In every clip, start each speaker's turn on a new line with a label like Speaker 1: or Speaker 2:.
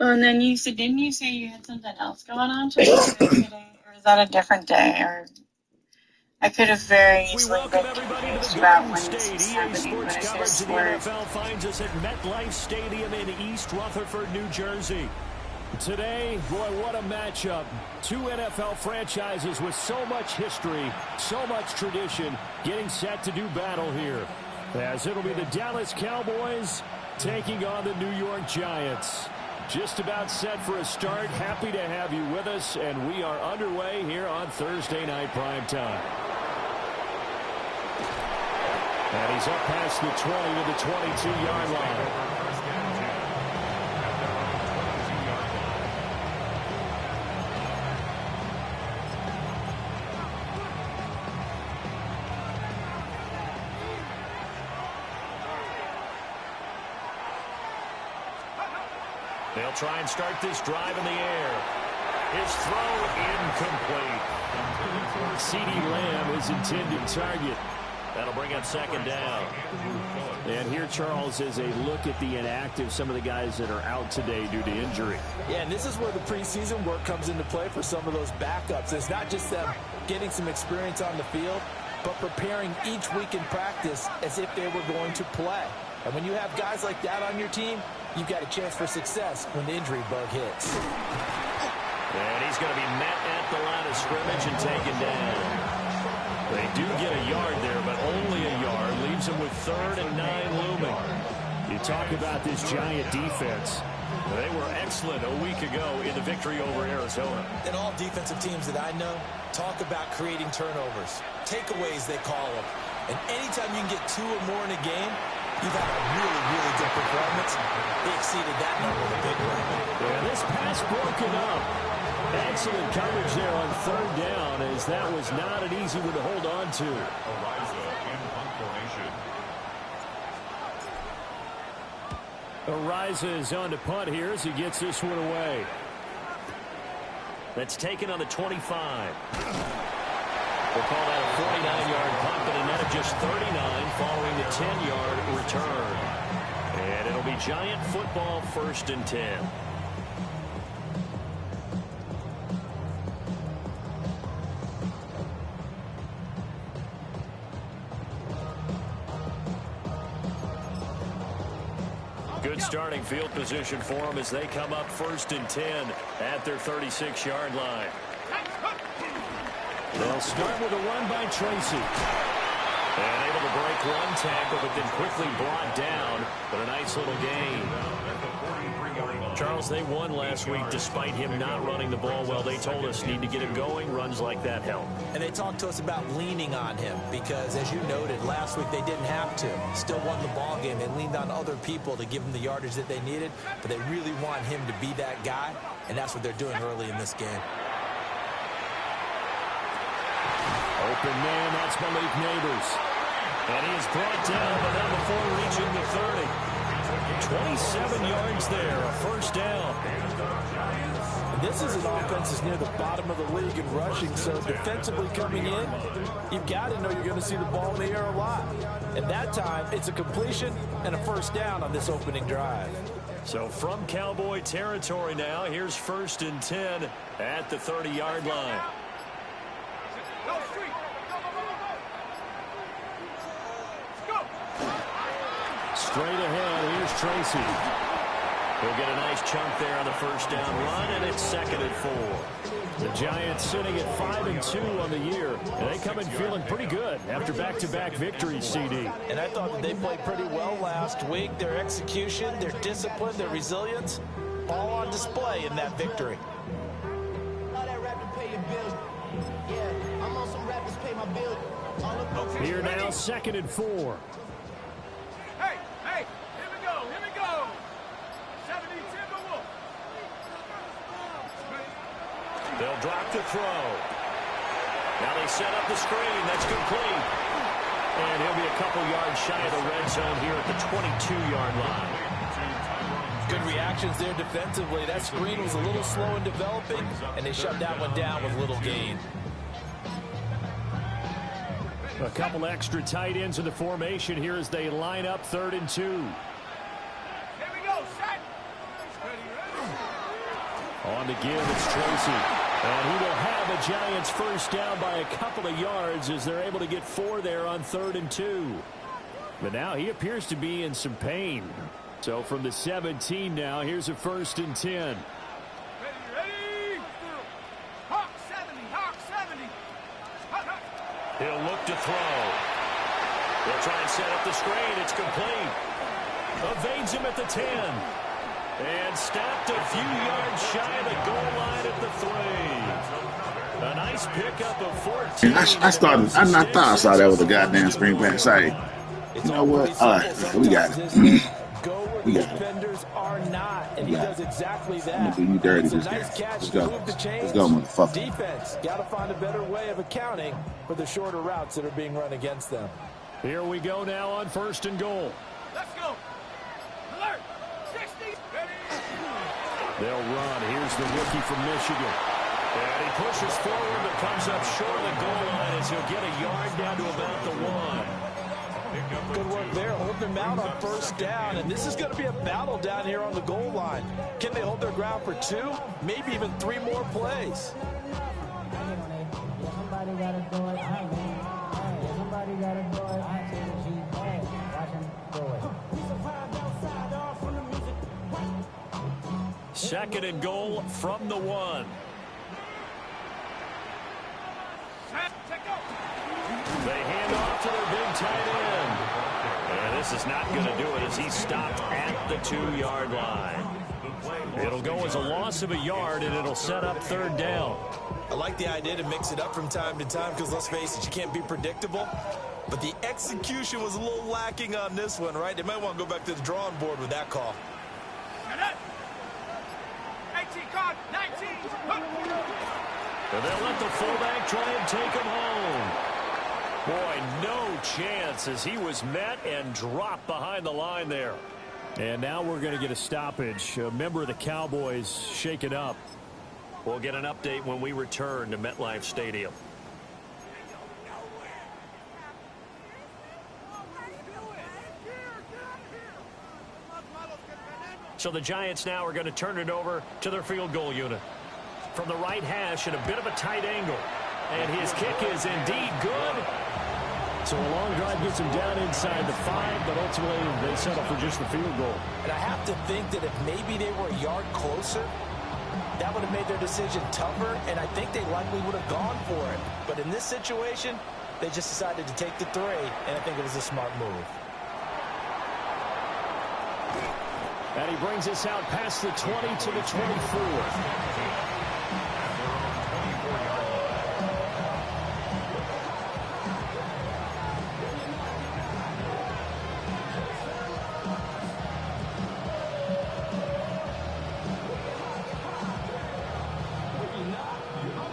Speaker 1: Well, and then didn't you say you had something else going on today, or is that a different day? Or I could have very easily been confused about when this was happening, but I could have sworn.
Speaker 2: NFL finds us at MetLife Stadium in East Rutherford, New Jersey. Today, boy, what a matchup. Two NFL franchises with so much history, so much tradition, getting set to do battle here. As it'll be the Dallas Cowboys taking on the New York Giants. Just about set for a start. Happy to have you with us, and we are underway here on Thursday Night Primetime. And he's up past the 20 to the 22-yard line. They'll try and start this drive in the air. His throw incomplete. CeeDee Lamb is intended target. That'll bring up second down. And here, Charles, is a look at the inactive, some of the guys that are out today due to injury.
Speaker 3: Yeah, and this is where the preseason work comes into play for some of those backups. It's not just them getting some experience on the field, but preparing each week in practice as if they were going to play. And when you have guys like that on your team, you've got a chance for success when the injury bug hits.
Speaker 2: And he's going to be met at the line of scrimmage and taken down. They do get a yard there, but only a yard. Leaves them with 3rd and 9 looming. You talk about this Giant defense. They were excellent a week ago in the victory over Arizona.
Speaker 3: And all defensive teams that I know talk about creating turnovers. Takeaways, they call them. And anytime you can get 2 or more in a game, you've had a really, really good performance. They exceeded that number with a big one.
Speaker 2: Yeah, this pass broken up. Excellent coverage there on 3rd down, as that was not an easy one to hold on to. Ariza is on to punt here as he gets this one away. That's taken on the 25. We'll call that a 49-yard punt, but a net of just 39 following the 10-yard return. And it'll be Giant football, 1st and 10. Good starting field position for them as they come up 1st and 10 at their 36-yard line. They'll start with a run by Tracy. And able to break one tackle, but then quickly brought down. But a nice little gain. Charles, they won last week despite him not running the ball well. They told us need to get him going. Runs like that help.
Speaker 3: And they talked to us about leaning on him because, as you noted, last week they didn't have to. Still won the ball game. They leaned on other people to give them the yardage that they needed. But they really want him to be that guy. And that's what they're doing early in this game.
Speaker 2: Open man, that's Malik Neighbors. And he is brought down, but not before reaching the 30. 27 yards there, a 1st down.
Speaker 3: And this is an offense that's near the bottom of the league in rushing, so defensively coming in, you've got to know you're going to see the ball in the air a lot. And that time, it's a completion and a 1st down on this opening drive.
Speaker 2: So from Cowboy territory now, here's 1st and 10 at the 30-yard line. Straight ahead, here's Tracy. He'll get a nice chunk there on the 1st down run, and it's 2nd and 4. The Giants sitting at 5-2 on the year, and they come in feeling pretty good after back-to-back victories, CD.
Speaker 3: And I thought that they played pretty well last week. Their execution, their discipline, their resilience, all on display in that victory.
Speaker 2: Here now, 2nd and 4. They'll drop the throw. Now they set up the screen. That's complete. And he'll be a couple yards shy of the red zone here at the 22-yard line.
Speaker 3: Good reactions there defensively. That screen was a little slow in developing, and they shut that one down with little gain.
Speaker 2: A couple extra tight ends in the formation here as they line up 3rd and 2.
Speaker 4: Here we go, set.
Speaker 2: On to give, it's Tracy. And he will have a Giants first down by a couple of yards as they're able to get 4 there on 3rd and 2. But now he appears to be in some pain. So from the 17 now, here's a 1st and 10. He'll look to throw. They'll try and set up the screen. It's complete. Evades him at the 10. And stopped a few yards shy of the goal line at the 3. A nice pickup of 14.
Speaker 4: I thought I saw that with a goddamn screen pass. Say, you know what? All right, we got it.
Speaker 3: Go where the defenders are not, and he does exactly that.
Speaker 4: I'm gonna do you dirty this game. Let's go. Let's go, motherfucker.
Speaker 3: Defense got to find a better way of accounting for the shorter routes that are being run against them.
Speaker 2: Here we go now on 1st and goal.
Speaker 5: Let's go. Alert. 60.
Speaker 2: They'll run. Here's the rookie from Michigan. And he pushes forward but comes up short of the goal line as he'll get a yard down to about the 1.
Speaker 3: Good work there, holding them out on 1st down, and this is going to be a battle down here on the goal line. Can they hold their ground for 2, maybe even 3 more plays?
Speaker 2: Second and goal from the 1. They hand off to their big tight end. And this is not going to do it as he's stopped at the 2-yard line. It'll go as a loss of a yard, and it'll set up 3rd down.
Speaker 3: I like the idea to mix it up from time to time because, let's face it, you can't be predictable. But the execution was a little lacking on this one, right? They might want to go back to the drawing board with that call.
Speaker 5: 18 card, 19.
Speaker 2: And they'll let the fullback try and take him home. Boy, no chance as he was met and dropped behind the line there. And now we're going to get a stoppage. A member of the Cowboys shaken up. We'll get an update when we return to MetLife Stadium. So the Giants now are going to turn it over to their field goal unit. From the right hash at a bit of a tight angle. And his kick is indeed good. So a long drive gets him down inside the 5, but ultimately they settle for just the field goal.
Speaker 3: And I have to think that if maybe they were a yard closer, that would have made their decision tougher, and I think they likely would have gone for it. But in this situation, they just decided to take the 3, and I think it was a smart move.
Speaker 2: And he brings us out past the 20 to the 24.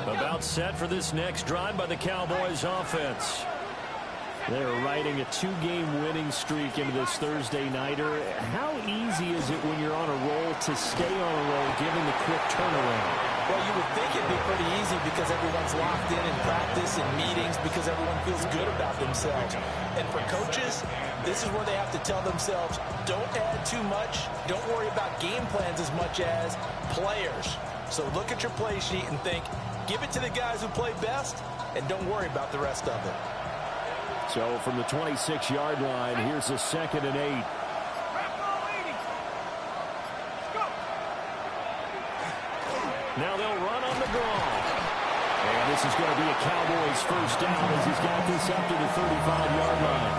Speaker 2: About set for this next drive by the Cowboys offense. They're riding a 2-game winning streak into this Thursday nighter. How easy is it when you're on a roll to stay on a roll given the quick turnaround?
Speaker 3: Well, you would think it'd be pretty easy because everyone's locked in practice and meetings because everyone feels good about themselves. And for coaches, this is where they have to tell themselves, don't add too much. Don't worry about game plans as much as players. So look at your play sheet and think, give it to the guys who play best, and don't worry about the rest of it.
Speaker 2: So from the 26-yard line, here's a 2nd and 8. Now they'll run on the draw. And this is going to be a Cowboys first down as he's got this up to the 35-yard line.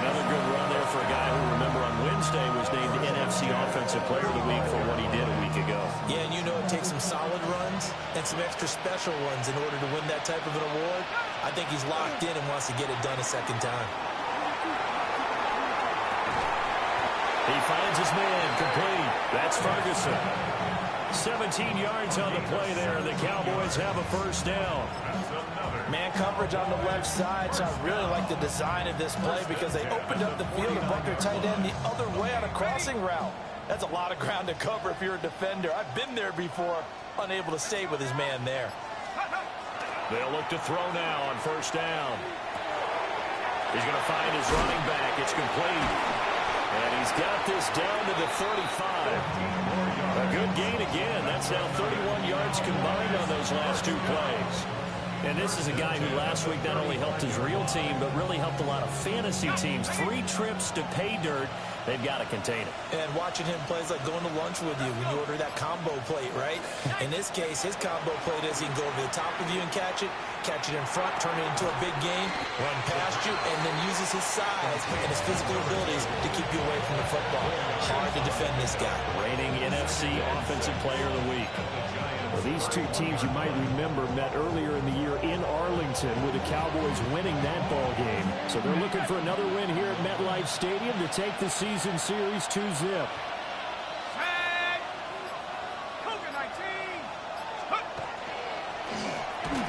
Speaker 2: Another good run there for a guy who, remember, on Wednesday was named NFC Offensive Player of the Week for what he did a week ago.
Speaker 3: Yeah, and you know it takes some solid runs and some extra special ones in order to win that type of an award. I think he's locked in and wants to get it done a second time.
Speaker 2: He finds his man complete. That's Ferguson. 17 yards on the play there. The Cowboys have a first down.
Speaker 3: Man coverage on the left side, so I really like the design of this play because they opened up the field and brought their tight end the other way on a crossing route. That's a lot of ground to cover if you're a defender. I've been there before, unable to stay with his man there.
Speaker 2: They'll look to throw now on first down. He's going to find his running back. It's complete. And He's got this down to the 35. A good gain again. That's now 31 yards combined on those last 2 plays. And this is a guy who last week not only helped his real team, but really helped a lot of fantasy teams. 3 trips to pay dirt. They've got to contain it.
Speaker 3: And watching him play is like going to lunch with you when you order that combo plate, right? In this case, his combo plate is he can go over the top of you and catch it in front, turn it into a big game, run past you, and then uses his size and his physical abilities to keep you away from the football. Hard to defend this guy.
Speaker 2: Reigning NFC Offensive Player of the Week. Well, these 2 teams you might remember met earlier in the year in Arlington with the Cowboys winning that ball game. So they're looking for another win here at MetLife Stadium to take the season series 2-zip.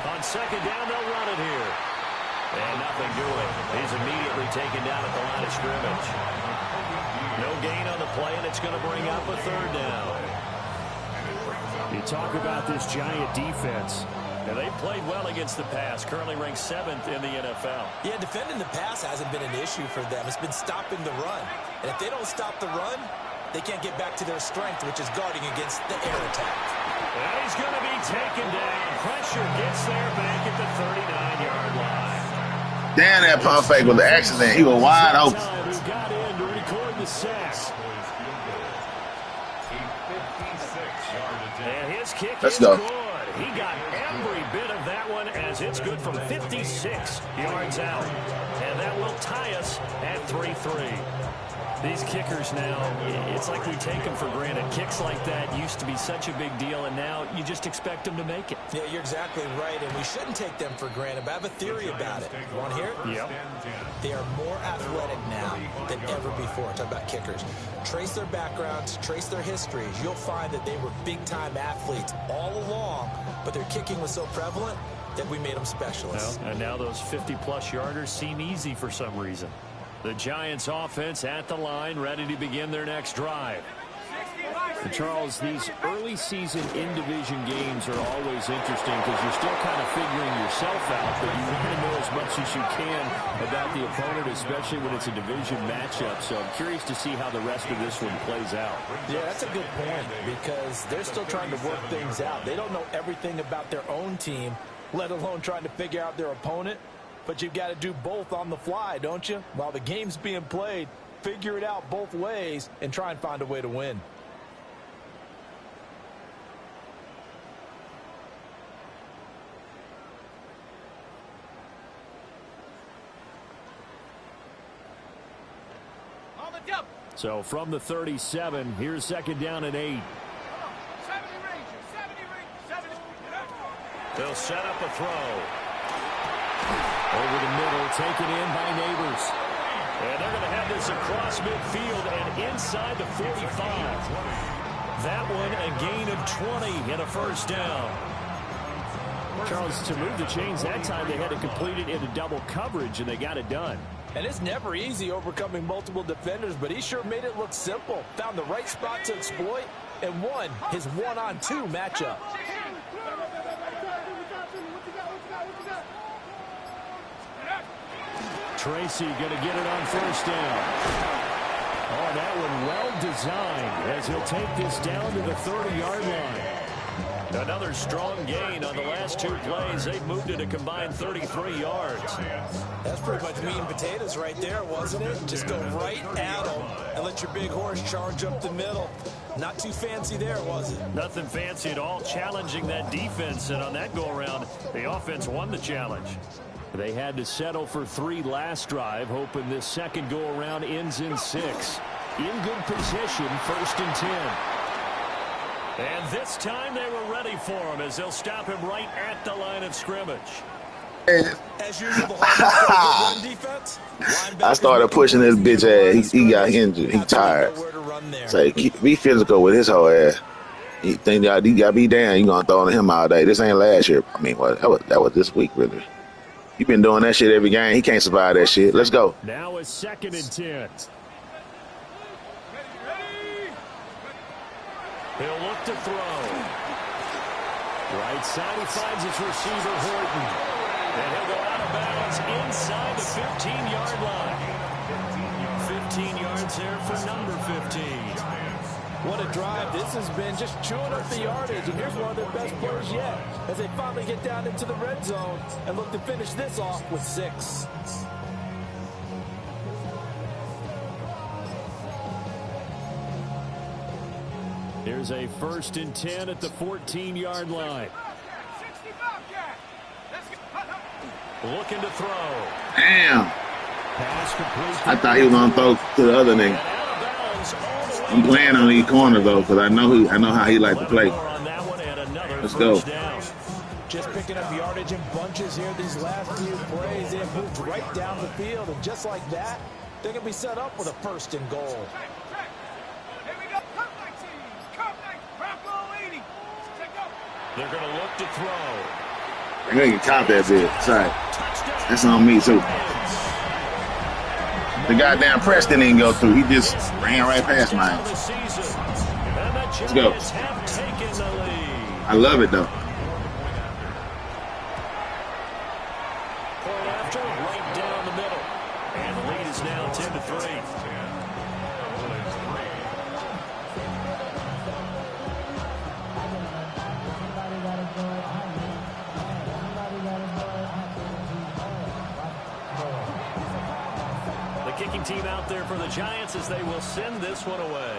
Speaker 2: On second down, they'll run it here. And nothing doing. He's immediately taken down at the line of scrimmage. No gain on the play, and it's going to bring up a 3rd down. You talk about this Giant defense. And they played well against the pass, currently ranked 7th in the NFL.
Speaker 3: Yeah, defending the pass hasn't been an issue for them. It's been stopping the run. And if they don't stop the run, they can't get back to their strength, which is guarding against the air attack.
Speaker 2: And he's going to be taken down. Pressure gets there back at the 39-yard line.
Speaker 4: Damn, that pump fake was an accident. He was wide open.
Speaker 2: Who got in to record the sack. And his kick
Speaker 4: Let's
Speaker 2: is
Speaker 4: go.
Speaker 2: good. He got every bit of that one as it's good from 56 yards out. And that will tie us at 3-3. These kickers now, it's like we take them for granted. Kicks like that used to be such a big deal, and now you just expect them to make it.
Speaker 3: Yeah, you're exactly right, and we shouldn't take them for granted, but I have a theory about it. You want to hear it?
Speaker 2: Yep.
Speaker 3: They are more athletic now than ever before. Talk about kickers. Trace their backgrounds, trace their histories. You'll find that they were big-time athletes all along, but their kicking was so prevalent that we made them specialists.
Speaker 2: Well, and now those 50-plus yarders seem easy for some reason. The Giants offense at the line, ready to begin their next drive. And Charles, these early season in-division games are always interesting because you're still kind of figuring yourself out, but you want to know as much as you can about the opponent, especially when it's a division matchup. So I'm curious to see how the rest of this one plays out.
Speaker 3: Yeah, that's a good point because they're still trying to work things out. They don't know everything about their own team, let alone trying to figure out their opponent. But you've got to do both on the fly, don't you? While the game's being played, figure it out both ways and try and find a way to win.
Speaker 5: On the jump.
Speaker 2: So from the 37, here's second down and 8.
Speaker 5: 70 Rangers, 70 Rangers, 70.
Speaker 2: They'll set up a throw. Over the middle, taken in by Neighbors. And they're going to have this across midfield and inside the 45. That one a gain of 20 and a first down. Charles, to move the chains that time, they had to complete it into double coverage, and they got it done.
Speaker 3: And it's never easy overcoming multiple defenders, but he sure made it look simple. Found the right spot to exploit and won his one-on-two matchup.
Speaker 2: Tracy going to get it on first down. Oh, that one well designed as he'll take this down to the 30-yard line. Another strong gain on the last 2 plays. They've moved it a combined 33 yards.
Speaker 3: That's pretty much meat and potatoes right there, wasn't it? Just go right at them and let your big horse charge up the middle. Not too fancy there, was it?
Speaker 2: Nothing fancy at all, challenging that defense. And on that go-around, the offense won the challenge. They had to settle for 3 last drive, hoping this second go-around ends in 6. In good position, 1st and 10. And this time they were ready for him as they'll stop him right at the line of scrimmage.
Speaker 3: As usual, the hard defense.
Speaker 4: I started pushing this bitch ass. He got injured. He tired. Say, be physical with his whole ass. He think y'all got to be down. You gonna throw on him all day. This ain't last year. I mean, that was this week, really. You been doing that shit every game. He can't survive that shit. Let's go.
Speaker 2: Now it's 2nd and 10. He'll look to throw. Right side, he finds his receiver, Horton. And he'll go out of bounds inside the 15-yard line. 15 yards distance here for number 15.
Speaker 3: What a drive. This has been just chewing up the yardage. And here's one of their best plays yet as they finally get down into the red zone and look to finish this off with 6.
Speaker 2: Here's a 1st and 10 at the 14-yard line. Looking to throw.
Speaker 4: Damn.
Speaker 2: Pass complete.
Speaker 4: I thought he was gonna throw to the other nigga. I'm playing on these corners though, because I know how he like to play. Let's go.
Speaker 3: Just picking up yardage in bunches here these last few plays. They have moved right down the field, and just like that, they're gonna be set up with a 1st and goal.
Speaker 2: They're going to look to throw.
Speaker 4: You ain't caught that bit. Sorry. That's on me, too. The goddamn press didn't even go through. He just ran right past mine. Let's go. I love it, though.
Speaker 2: After, right down the middle. And the lead is now 10-3. Kicking team out there for the Giants as they will send this one away.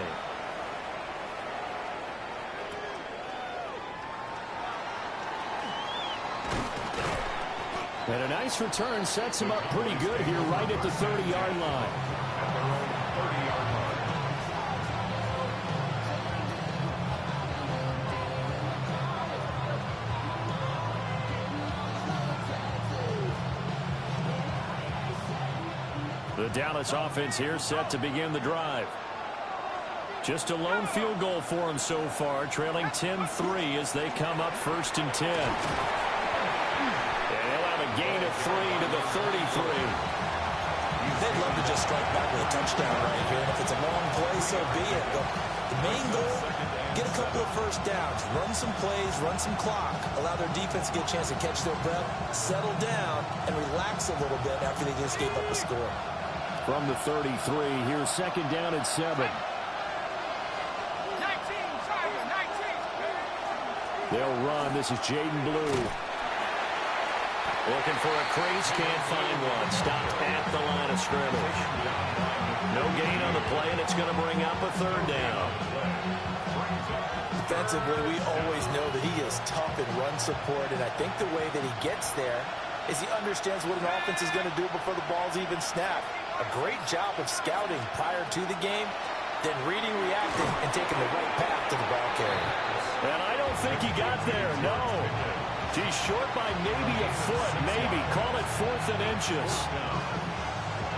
Speaker 2: And a nice return sets him up pretty good here right at the 30-yard line. The Dallas offense here set to begin the drive. Just a lone field goal for them so far, trailing 10-3 as they come up 1st and 10. And they'll have a gain of 3 to the 33.
Speaker 3: They'd love to just strike back with a touchdown right here, and if it's a long play, so be it. But the main goal, get a couple of 1st downs, run some plays, run some clock, allow their defense to get a chance to catch their breath, settle down, and relax a little bit after they just gave up a score.
Speaker 2: From the 33, here's 2nd down and 7.
Speaker 5: 19,
Speaker 2: They'll run. This is Jaden Blue. Looking for a crease, can't find one. Stopped at the line of scrimmage. No gain on the play, and it's going to bring up a 3rd down.
Speaker 3: Defensively, we always know that he is tough in run support, and I think the way that he gets there is he understands what an offense is going to do before the ball's even snapped. A great job of scouting prior to the game, then reading, reacting, and taking the right path to the ball carrier.
Speaker 2: And I don't think he got there, no. He's short by maybe a foot, maybe. Call it 4th and inches.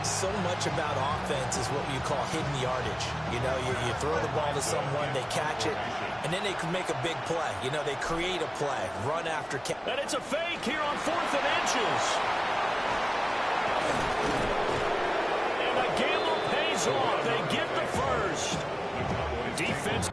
Speaker 3: So much about offense is what you call hidden yardage. You know, you throw the ball to someone, they catch it, and then they can make a big play. You know, they create a play, run after catch.
Speaker 2: And it's a fake here on 4th and inches. And the gamble pays off. They get the 1st. Defense.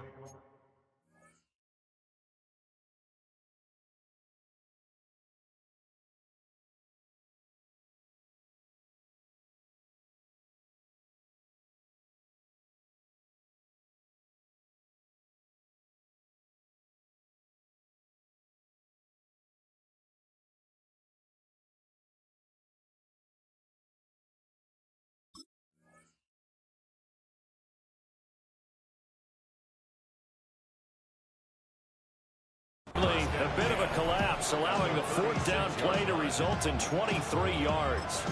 Speaker 2: A bit of a collapse, allowing the 4th down play to result in 23 yards.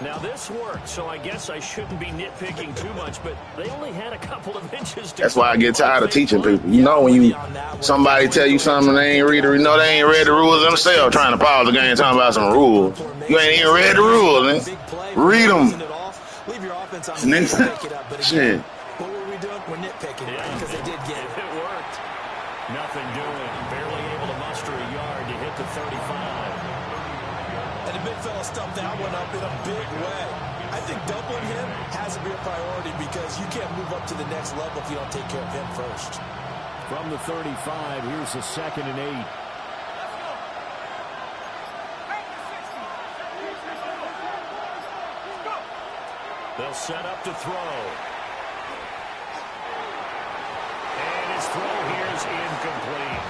Speaker 2: Now this worked, so I guess I shouldn't be nitpicking too much, but they only had a couple of inches to.
Speaker 4: That's why I get tired of teaching people. You know, when somebody tell you something they ain't read it, you know they ain't read the rules themselves, trying to pause the game talking about some rules. You ain't even read the rules, man. Read them.
Speaker 3: Leave your offense on
Speaker 4: the next time. Shit.
Speaker 3: What were we doing? We're nitpicking, right? Because they did get it.
Speaker 2: It worked. Nothing doing. Barely able to muster a yard to hit the 35.
Speaker 3: And the big fella stumped that one up in a big way. I think doubling him has to be a priority because you can't move up to the next level if you don't take care of him first.
Speaker 2: From the 35, here's a 2nd and 8. They'll set up to throw. And his throw here is incomplete.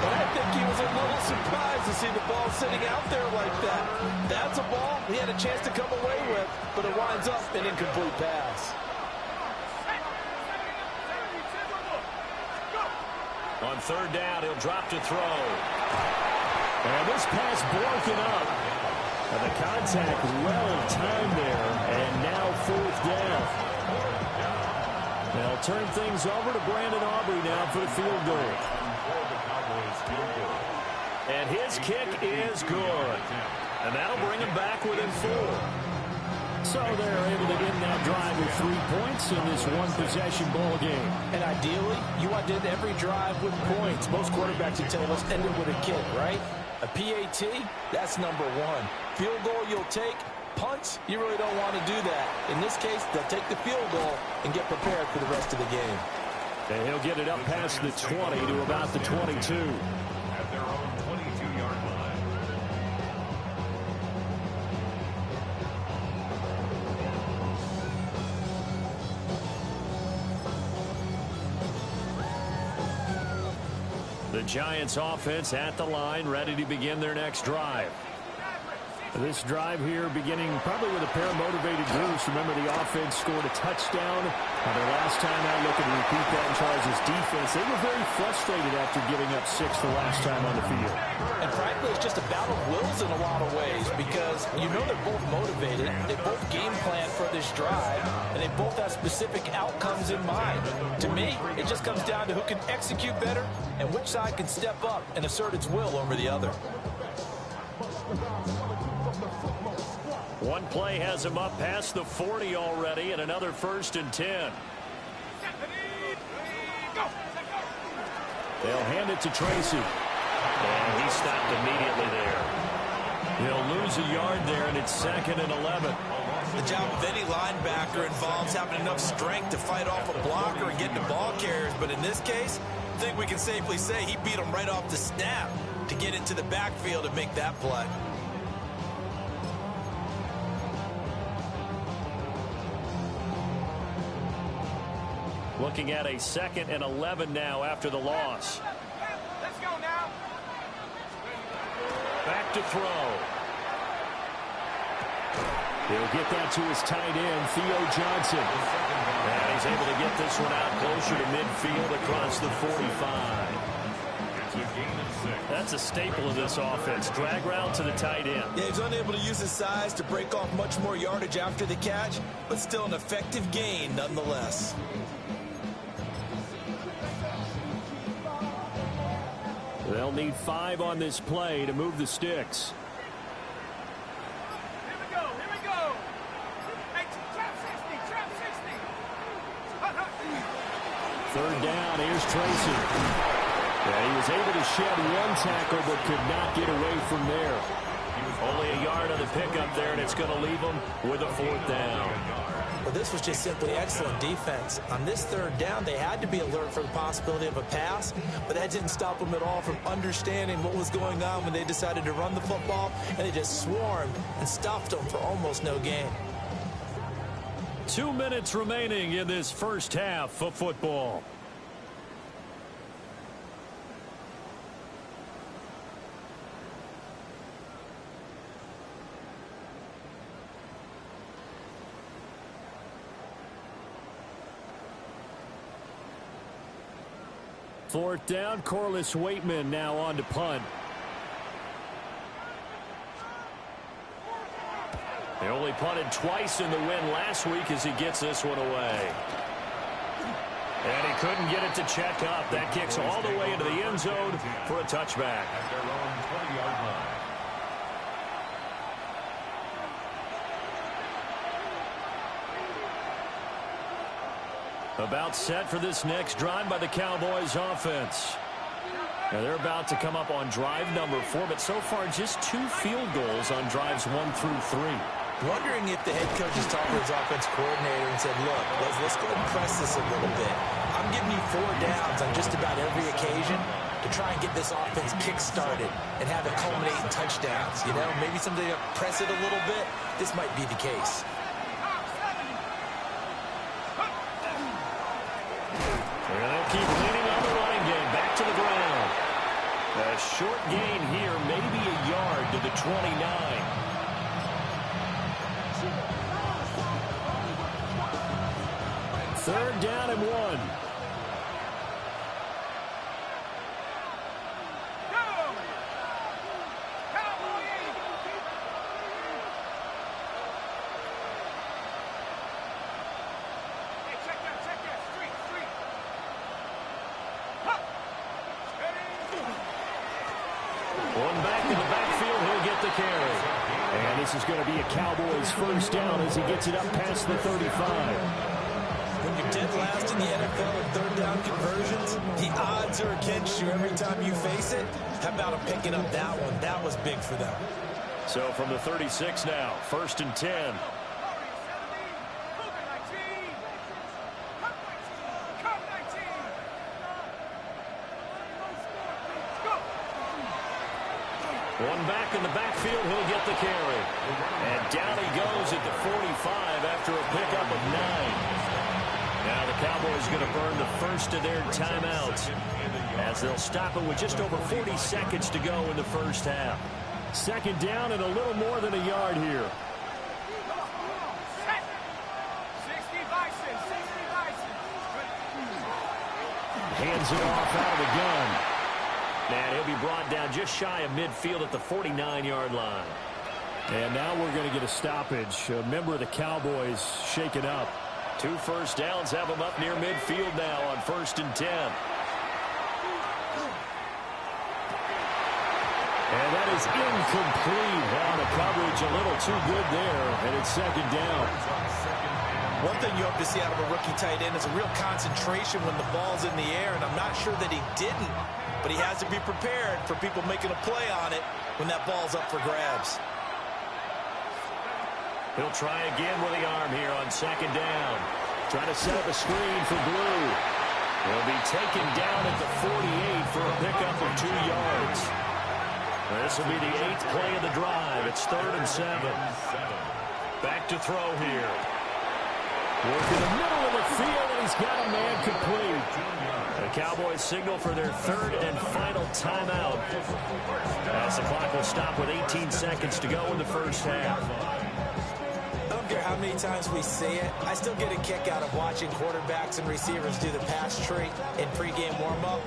Speaker 3: But I think he was a little surprised to see the ball sitting out there like that. That's a ball he had a chance to come away with, but it winds up an incomplete pass.
Speaker 2: On third down, he'll drop to throw. And this pass broken up. And the contact well timed there. And now fourth down. They'll turn things over to Brandon Aubrey now for the field goal. And his kick is good. And that'll bring him back within 4. So they're able to end that drive with 3 points in this one-possession ball game.
Speaker 3: And ideally, you want to end every drive with points. Most quarterbacks would tell us ended with a kick, right? A PAT, that's number 1. Field goal you'll take. Punts, you really don't want to do that. In this case, they'll take the field goal and get prepared for the rest of the game.
Speaker 2: And he'll get it up past the 20 to about the 22.
Speaker 6: At their own 22-yard line.
Speaker 2: The Giants offense at the line, ready to begin their next drive. This drive here beginning probably with a pair of motivated groups. Remember, the offense scored a touchdown. Their last time out, looking to repeat that in Charles' defense. They were very frustrated after giving up 6 the last time on the field.
Speaker 3: And frankly, it's just a battle of wills in a lot of ways because you know they're both motivated. They both game plan for this drive, and they both have specific outcomes in mind. To me, it just comes down to who can execute better and which side can step up and assert its will over the other.
Speaker 2: One play has him up past the 40 already, and another 1st and 10. They'll hand it to Tracy. And he stopped immediately there. He'll lose a yard there, and it's 2nd and 11.
Speaker 7: The job of any linebacker involves having enough strength to fight off a blocker and get to ball carriers. But in this case, I think we can safely say he beat him right off the snap to get into the backfield and make that play.
Speaker 2: Looking at a 2nd and 11 now after the loss.
Speaker 5: Let's go now.
Speaker 2: Back to throw. He'll get that to his tight end, Theo Johnson. And he's able to get this one out closer to midfield across the 45. That's a staple of this offense. Drag route to the tight end.
Speaker 7: Yeah, he's unable to use his size to break off much more yardage after the catch, but still an effective gain nonetheless.
Speaker 2: They'll need 5 on this play to move the sticks.
Speaker 5: Here we go. Here we go. Hey, trap 60.
Speaker 2: 3rd down. Here's Tracy. Yeah, he was able to shed 1 tackle but could not get away from there. Only a yard on the pickup there, and it's going to leave him with a 4th down.
Speaker 3: Well, this was just simply excellent defense. On this 3rd down, they had to be alert for the possibility of a pass, but that didn't stop them at all from understanding what was going on when they decided to run the football, and they just swarmed and stuffed them for almost no gain.
Speaker 2: 2 minutes remaining in this first half of football. Fourth down, Corliss Waitman now on to punt. They only punted twice in the win last week as he gets this one away. And he couldn't get it to check up. That kicks all the way into the end zone for a touchback.
Speaker 6: At their own 20-yard line.
Speaker 2: About set for this next drive by the Cowboys offense. Now they're about to come up on drive number 4, but so far just 2 field goals on drives 1 through 3.
Speaker 7: Wondering if the head coach is talking to his offense coordinator and said, look, let's go and press this a little bit. I'm giving you 4 downs on just about every occasion to try and get this offense kick-started and have it culminate in touchdowns. You know, maybe someday press it a little bit. This might be the case.
Speaker 2: short gain here, maybe a yard to the 29. Third down and 1. One back in the backfield, he'll get the carry. And this is going to be a Cowboys first down as he gets it up past the 35.
Speaker 7: When you're dead last in the NFL in third down conversions, the odds are against you every time you face it. How about him picking up that one? That was big for them.
Speaker 2: So from the 36 now, 1st and 10. One back in the backfield, he'll get the carry. And down he goes at the 45 after a pickup of 9. Now the Cowboys are going to burn the first of their timeouts as they'll stop it with just over 40 seconds to go in the first half. Second down and a little more than a yard here.
Speaker 5: 60 vices.
Speaker 2: Hands it off out of the gun. And he'll be brought down just shy of midfield at the 49-yard line. And now we're going to get a stoppage. A member of the Cowboys shaken up. 2 first downs have him up near midfield now on 1st and 10. And that is incomplete. Now the coverage a little too good there, and it's 2nd down.
Speaker 7: One thing you hope to see out of a rookie tight end is a real concentration when the ball's in the air, and I'm not sure that he didn't, but he has to be prepared for people making a play on it when that ball's up for grabs.
Speaker 2: He'll try again with the arm here on 2nd down. Trying to set up a screen for Blue. He'll be taken down at the 48 for a pickup of 2 yards. This will be the 8th play of the drive. It's 3rd and 7. Back to throw here. Work in the middle of the field, and he's got a man complete. The Cowboys signal for their 3rd and final timeout. As the clock will stop with 18 seconds to go in the first half.
Speaker 7: I don't care how many times we see it. I still get a kick out of watching quarterbacks and receivers do the pass tree in pregame warm-up.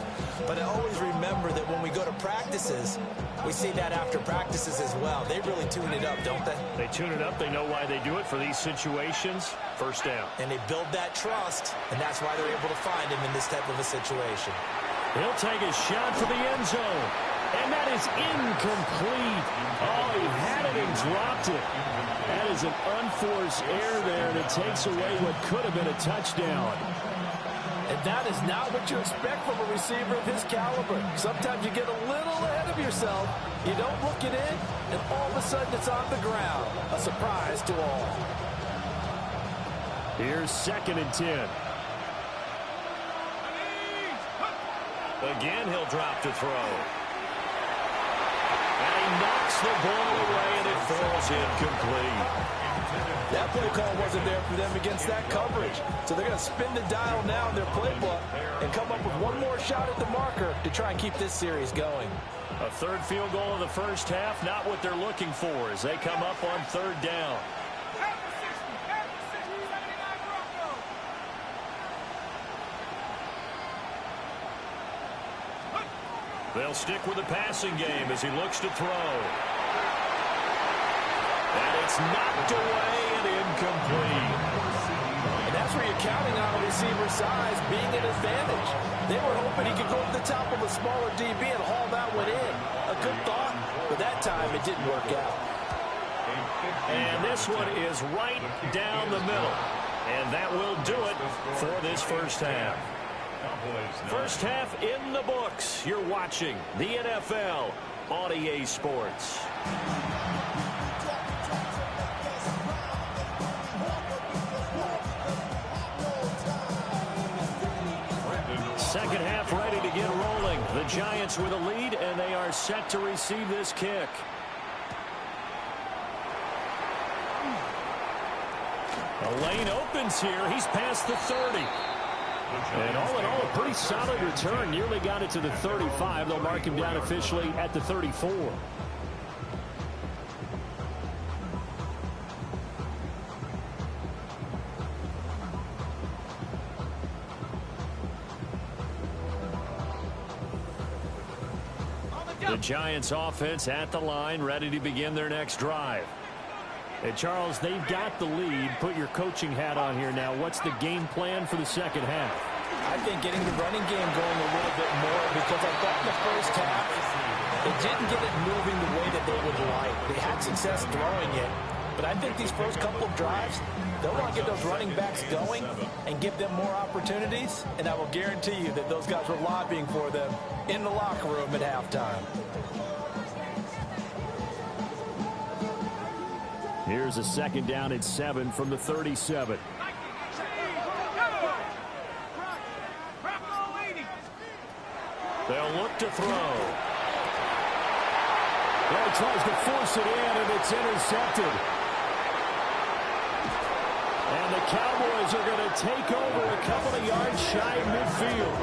Speaker 7: But I always remember that when we go to practices, we see that after practices as well. They really tune it up, don't they?
Speaker 2: They tune it up. They know why they do it for these situations. First down.
Speaker 7: And they build that trust, and that's why they're able to find him in this type of a situation.
Speaker 2: He'll take a shot for the end zone. And that is incomplete. Oh, he had it and dropped it. That is an unforced error there, and it takes away what could have been a touchdown.
Speaker 3: And that is not what you expect from a receiver of his caliber. Sometimes you get a little ahead of yourself. You don't look it in, and all of a sudden it's on the ground. A surprise to all.
Speaker 2: Here's 2nd and 10. Again, he'll drop to throw. And he knocks the ball away, and it falls incomplete.
Speaker 3: That play call wasn't there for them against that coverage. So they're going to spin the dial now in their playbook and come up with one more shot at the marker to try and keep this series going.
Speaker 2: A 3rd field goal in the first half, not what they're looking for as they come up on 3rd down. They'll stick with the passing game as he looks to throw. And it's knocked away and incomplete.
Speaker 3: And that's where you're counting on a receiver's size being an advantage. They were hoping he could go up the top of a smaller DB and haul that one in. A good thought, but that time it didn't work out.
Speaker 2: And this one is right down the middle. And that will do it for this first half. First half in the books. You're watching the NFL on EA Sports. Second half ready to get rolling. The Giants with a lead, and they are set to receive this kick. A lane opens here. He's past the 30. And all in all, a pretty solid return. Nearly got it to the 35. They'll mark him down officially at the 34. The Giants offense at the line, ready to begin their next drive. Hey, Charles, they've got the lead. Put your coaching hat on here now. What's the game plan for the second half?
Speaker 3: I think getting the running game going a little bit more, because I thought in the first half they didn't get it moving the way that they would like. They had success throwing it, but I think these first couple of drives, they'll want to get those running backs going and give them more opportunities, and I will guarantee you that those guys were lobbying for them in the locker room at halftime.
Speaker 2: Here's a second down and 7 from the 37. They'll look to throw. Well, he tries to force it in, and it's intercepted. And the Cowboys are going to take over a couple of yards shy of midfield.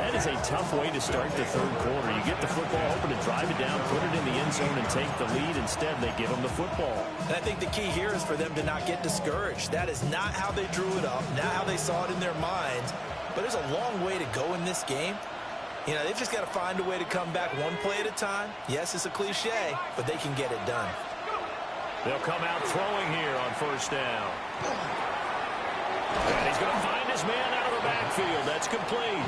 Speaker 2: That is a tough way to start the third quarter. You get the football open and drive it down, put it in the end zone, and take the lead. Instead, they give them the football.
Speaker 7: And I think the key here is for them to not get discouraged. That is not how they drew it up, not how they saw it in their minds. But there's a long way to go in this game. You know, they've just got to find a way to come back one play at a time. Yes, it's a cliche, but they can get it done.
Speaker 2: They'll come out throwing here on first down. And he's going to find his man out of the backfield. That's complete.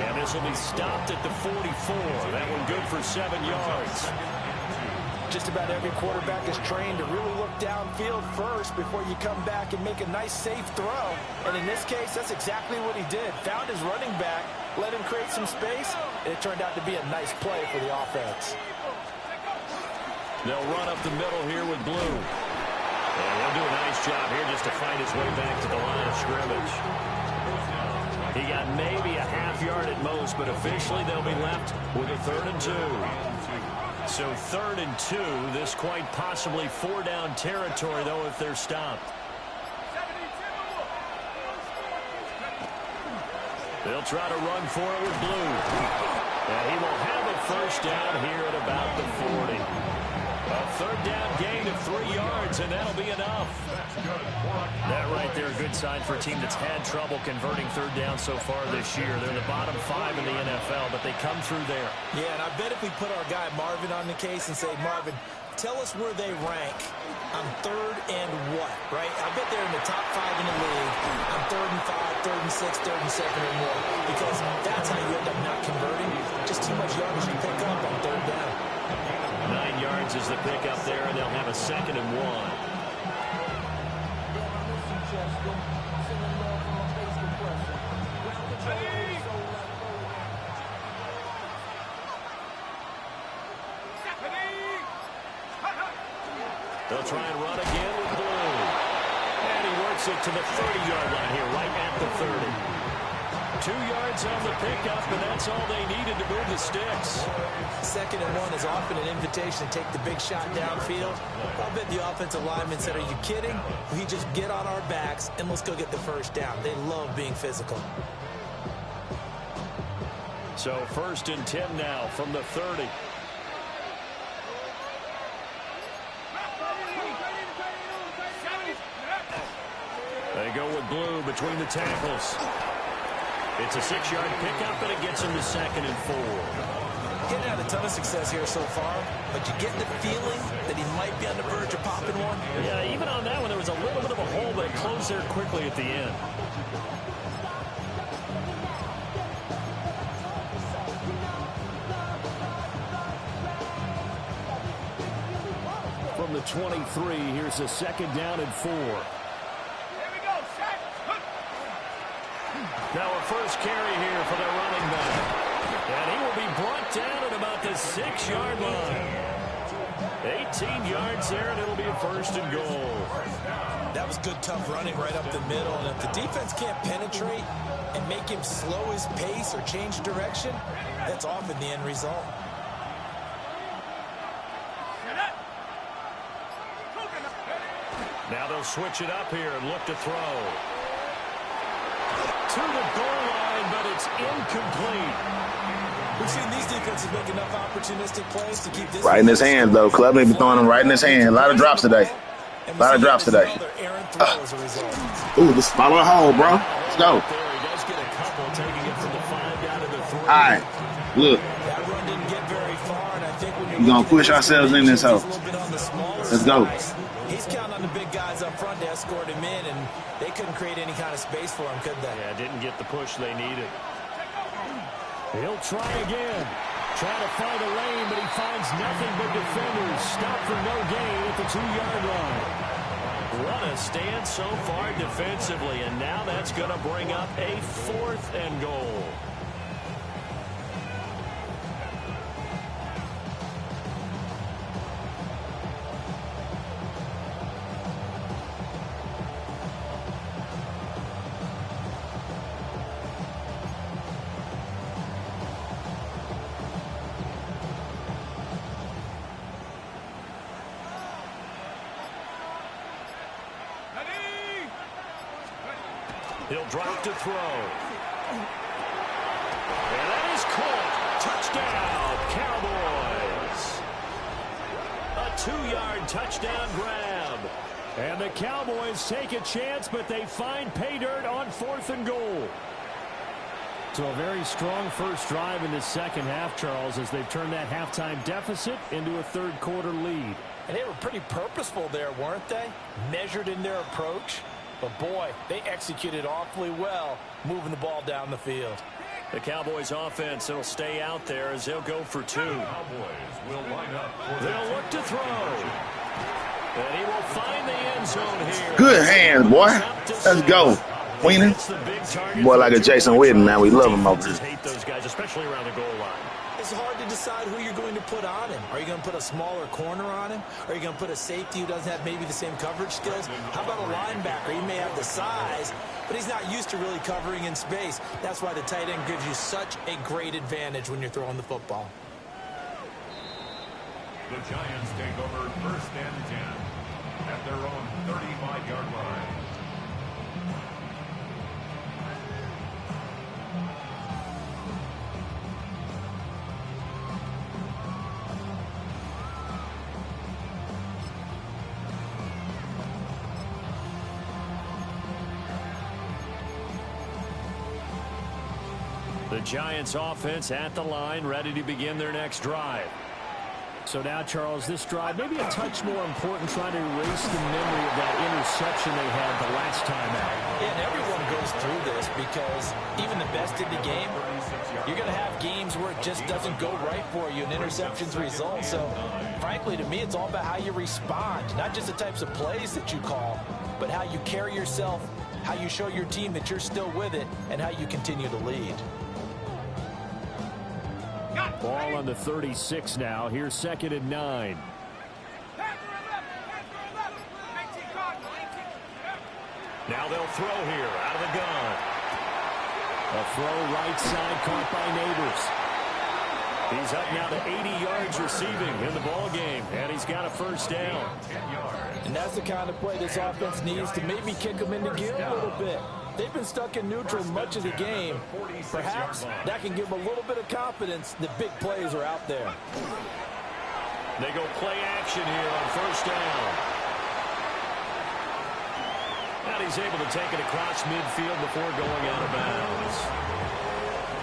Speaker 2: And this will be stopped at the 44. That one good for 7 yards.
Speaker 3: Just about every quarterback is trained to really look downfield first before you come back and make a nice, safe throw. And in this case, that's exactly what he did. Found his running back, let him create some space, and it turned out to be a nice play for the offense.
Speaker 2: They'll run up the middle here with Blue. And he'll do a nice job here just to find his way back to the line of scrimmage. He got maybe a half yard at most, but officially they'll be left with a 3rd and 2. So 3rd and 2, this quite possibly 4-down territory, though, if they're stopped. They'll try to run for it with Blue. And he will have a first down here at about the 40. A 3rd down gain of 3 yards, and that'll be enough. That right there, a good sign for a team that's had trouble converting 3rd down so far this year. They're the bottom 5 in the NFL, but they come through there.
Speaker 3: Yeah, and I bet if we put our guy Marvin on the case and say, Marvin, tell us where they rank on 3rd and what, right? I bet they're in the top 5 in the league on 3rd and 5, 3rd and 6, 3rd and 7 or more, because that's how you end up not converting. Just too much yardage to pick up on 3rd down.
Speaker 2: 9 yards is the pickup there, and they'll have a 2nd and 1. They'll try and run again with Blue. And he works it to the 30-yard line here, right at the 30. 2 yards on the pickup, and that's all they needed to move the sticks.
Speaker 3: 2nd and 1 is often an invitation to take the big shot downfield. I bet the offensive lineman said, are you kidding? We just get on our backs and let's go get the first down. They love being physical.
Speaker 2: So 1st and 10 now from the 30. They go with Blue between the tackles. It's a 6-yard pickup, and it gets him to 2nd and 4.
Speaker 3: Getting had a ton of success here so far, but you get the feeling that he might be on the verge of popping one.
Speaker 2: Yeah, even on that one, there was a little bit of a hole, but it closed there quickly at the end. From the 23, here's a 2nd down and 4. Now a first carry here for their running back. And he will be brought down at about the 6-yard line. 18 yards there, and it'll be a 1st and goal.
Speaker 3: That was good, tough running right up the middle. And if the defense can't penetrate and make him slow his pace or change direction, that's often the end result.
Speaker 2: Now they'll switch it up here and look to throw. to the goal line, but it's incomplete.
Speaker 3: We've seen these defenses make enough opportunistic plays to keep this.
Speaker 4: Right in his hands, though. Club may be throwing them right in his hand. A lot of drops today. A lot of drops today. Ooh, just follow the hole, bro. Let's go.
Speaker 2: He does get a couple, taking it from the 5 down to the 3.
Speaker 4: All right, look.
Speaker 3: That run didn't get very far, and I think when
Speaker 4: We're going to push ourselves in this hole. Let's go.
Speaker 3: He's counting on the big guys up front to escort him in, and they couldn't create any kind of space for him, could they?
Speaker 2: Yeah, didn't get the push they needed. He'll try again. Trying to find a lane, but he finds nothing but defenders. Stop for no gain at the 2-yard line. What a stand so far defensively, and now that's going to bring up a 4th and goal. He'll drop to throw. And that is caught. Touchdown, Cowboys. A 2-yard touchdown grab. And the Cowboys take a chance, but they find pay dirt on 4th and goal. So a very strong first drive in the second half, Charles, as they've turned that halftime deficit into a third-quarter lead.
Speaker 3: And they were pretty purposeful there, weren't they? Measured in their approach. But, boy, they executed awfully well moving the ball down the field.
Speaker 2: The Cowboys offense, it'll stay out there as they'll go for 2.
Speaker 6: Cowboys will line up for
Speaker 2: They'll look to throw. And he will find the end zone here.
Speaker 4: Good hands, boy. Let's go. Wiener. Boy, like a Jason Witten, man. We love him over here.
Speaker 2: Hate those guys, especially around the goal line.
Speaker 3: It's hard to decide who you're going to put on him. Are you going to put a smaller corner on him? Are you going to put a safety who doesn't have maybe the same coverage skills? How about a linebacker? He may have the size, but he's not used to really covering in space. That's why the tight end gives you such a great advantage when you're throwing the football.
Speaker 6: the Giants take over 1st and 10 at their own 35-yard line.
Speaker 2: The Giants offense at the line, ready to begin their next drive. So now, Charles, this drive maybe a touch more important, trying to erase the memory of that interception they had the last time out.
Speaker 3: Yeah, and everyone goes through this because even the best in the game, you're going to have games where it just doesn't go right for you and interceptions result. So, frankly, to me, it's all about how you respond, not just the types of plays that you call, but how you carry yourself, how you show your team that you're still with it, and how you continue to lead.
Speaker 2: Ball on the 36 now. Here's 2nd and 9. Now they'll throw here out of the gun. A throw right side caught by Neighbors. He's up now to 80 yards receiving in the ball game, and he's got a first down.
Speaker 3: And that's the kind of play this offense needs to maybe kick them into gear a little bit. They've been stuck in neutral much of the game. Perhaps that can give them a little bit of confidence that big plays are out there.
Speaker 2: They go play action here on first down. And he's able to take it across midfield before going out of bounds.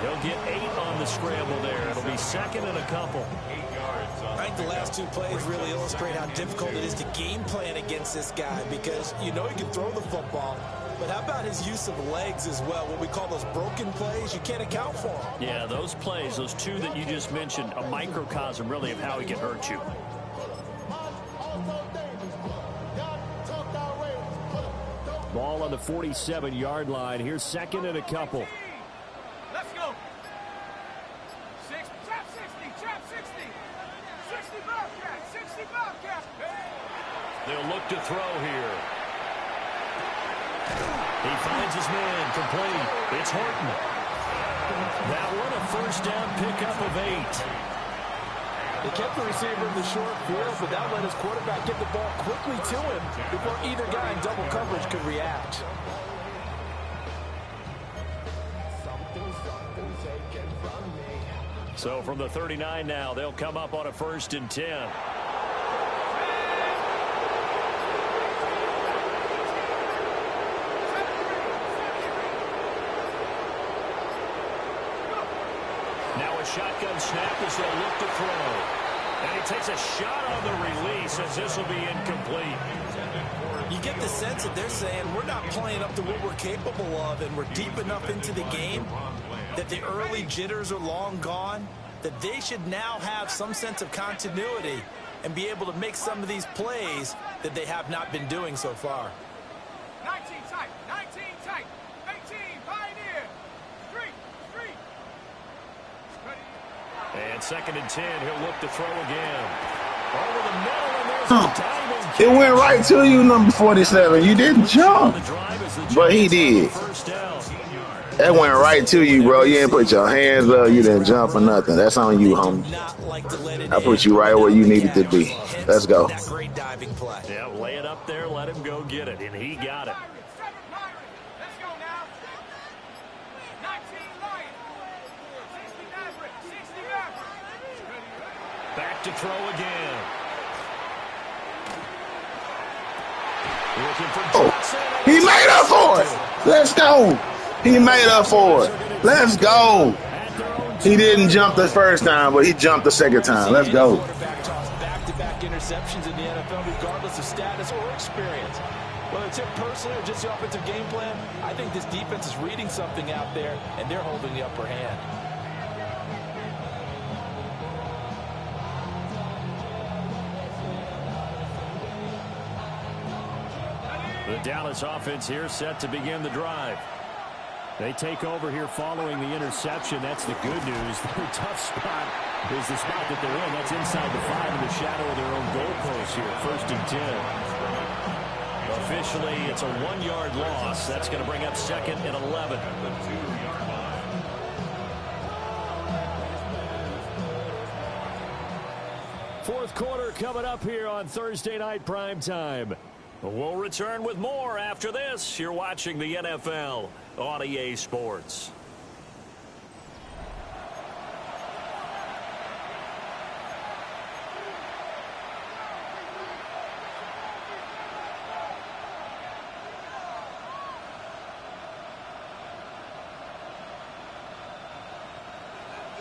Speaker 2: He'll get 8 on the scramble there. It'll be 2nd and a couple.
Speaker 6: 8 yards.
Speaker 3: I think the last 2 plays really illustrate how difficult it is to game plan against this guy because you know he can throw the football. But how about his use of legs as well? What we call those broken plays, you can't account for them.
Speaker 2: Yeah, those plays, those 2 that you just mentioned, a microcosm really of how he can hurt you. Ball on the 47-yard line. Here's 2nd and a couple.
Speaker 5: Let's go. Trap 60, trap 60. 60 Bobcat, 60 Bobcat.
Speaker 2: They'll look to throw here. He finds his man complete. It's Horton. That one a first down pickup of 8.
Speaker 3: They kept the receiver in the short field, but that let his quarterback get the ball quickly to him before either guy in double coverage could react.
Speaker 2: So from the 39 now, they'll come up on a 1st and 10. Now a shotgun snap as they'll look to throw. And he takes a shot on the release as this will be incomplete.
Speaker 7: You get the sense that they're saying we're not playing up to what we're capable of, and we're deep enough into the game that the early jitters are long gone, that they should now have some sense of continuity and be able to make some of these plays that they have not been doing so far.
Speaker 5: 19 tight, 19 tight, 18 pioneer, 3.
Speaker 2: And 2nd and 10, he'll look to throw again. Over the middle, and there's a diving catch.
Speaker 4: It went right to you, number 47. You didn't jump, but he did. That went right to you, bro. You didn't put your hands up. You didn't jump or nothing. That's on you, homie. I put you right where you needed to be. Let's go.
Speaker 7: That great diving play.
Speaker 2: Yeah, lay it up there, let him go get it, and he got it.
Speaker 5: Let's go now. 19 Lion, 60 Maverick, 60 Maverick.
Speaker 2: Back to throw again.
Speaker 4: Oh, he made up for it. Let's go. He made up for it. Let's go. He didn't jump the first time, but he jumped the second time. Let's go.
Speaker 3: Back-to-back interceptions in the NFL, regardless of status or experience. Whether it's him personally or just the offensive game plan, I think this defense is reading something out there, and they're holding the upper hand.
Speaker 2: The Dallas offense here set to begin the drive. They take over here following the interception. That's the good news. The tough spot is the spot that they're in. That's inside the 5 in the shadow of their own goalpost here. 1st and 10. Officially, it's a 1-yard loss. That's going to bring up 2nd and 11. Fourth quarter coming up here on Thursday Night Primetime. We'll return with more after this. You're watching the NFL on EA Sports.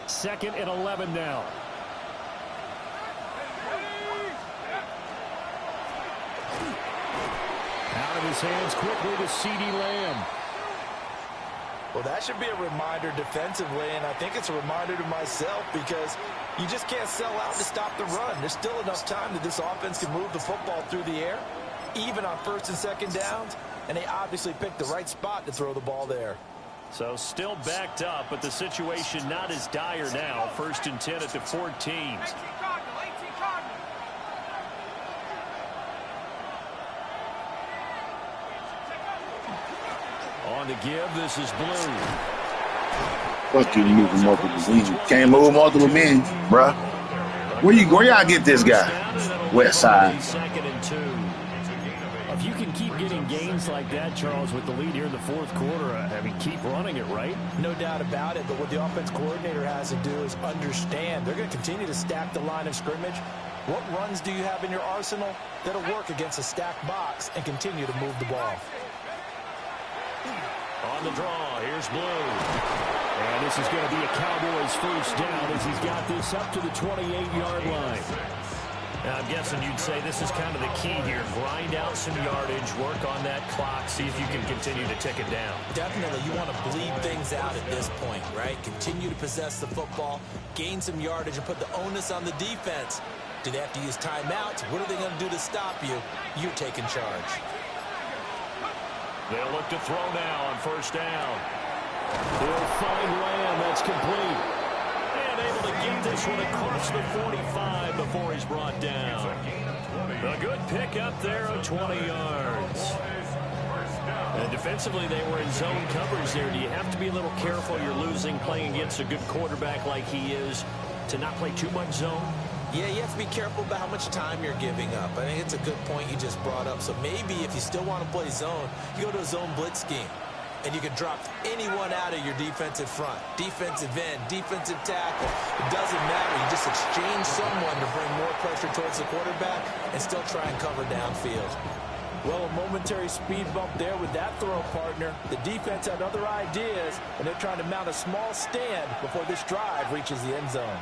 Speaker 2: Second and 11 now. Out of his hands quickly to CeeDee Lamb.
Speaker 3: Well, that should be a reminder defensively, and I think it's a reminder to myself because you just can't sell out to stop the run. There's still enough time that this offense can move the football through the air, even on 1st and 2nd downs, and they obviously picked the right spot to throw the ball there.
Speaker 2: So still backed up, but the situation not as dire now. 1st and 10 at the 14.
Speaker 5: 18 Cardinal, 18 Cardinal.
Speaker 2: On the give, this is Blue.
Speaker 4: Fuck you, moving multiple men. Can't move multiple men, bruh. Where y'all get this guy? West side.
Speaker 2: 2nd and 2. If you can keep getting gains like that, Charles, with the lead here in the 4th quarter, I mean, keep running it, right?
Speaker 3: No doubt about it, but what the offense coordinator has to do is understand. They're going to continue to stack the line of scrimmage. What runs do you have in your arsenal that'll work against a stacked box and continue to move the ball?
Speaker 2: On the draw, here's Blue. And this is going to be a Cowboys 1st down as he's got this up to the 28-yard line. Now, I'm guessing you'd say this is kind of the key here. Grind out some yardage, work on that clock, see if you can continue to tick it down.
Speaker 7: Definitely, you want to bleed things out at this point, right? Continue to possess the football, gain some yardage, and put the onus on the defense. Do they have to use timeouts? What are they going to do to stop you? You're taking charge.
Speaker 2: They'll look to throw now on 1st down. They'll find Lamb. That's complete. And able to get this one across the 45 before he's brought down. A good pick up there of 20 yards. And defensively, they were in zone coverage there. Do you have to be a little careful? You're losing playing against a good quarterback like he is to not play too much zone?
Speaker 7: Yeah, you have to be careful about how much time you're giving up. I think it's a good point you just brought up. So maybe if you still want to play zone, you go to a zone blitz scheme.
Speaker 3: and you can drop anyone out of your defensive front. Defensive end, defensive tackle. It doesn't matter. You just exchange someone to bring more pressure towards the quarterback and still try and cover downfield. Well, a momentary speed bump there with that throw, partner. The defense had other ideas, and they're trying to mount a small stand before this drive reaches the end zone.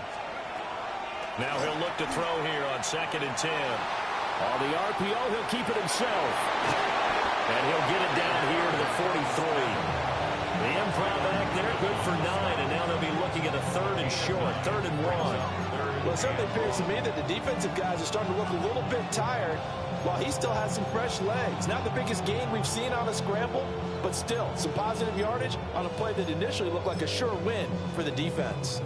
Speaker 2: Now he'll look to throw here on 2nd and 10. On the RPO, he'll keep it himself. And he'll get it down here to the 43. The improv back there, good for 9, and now they'll be looking at a 3rd and short, 3rd and 1.
Speaker 3: Well, it certainly appears to me that the defensive guys are starting to look a little bit tired, while he still has some fresh legs. Not the biggest gain we've seen on a scramble, but still some positive yardage on a play that initially looked like a sure win for the defense.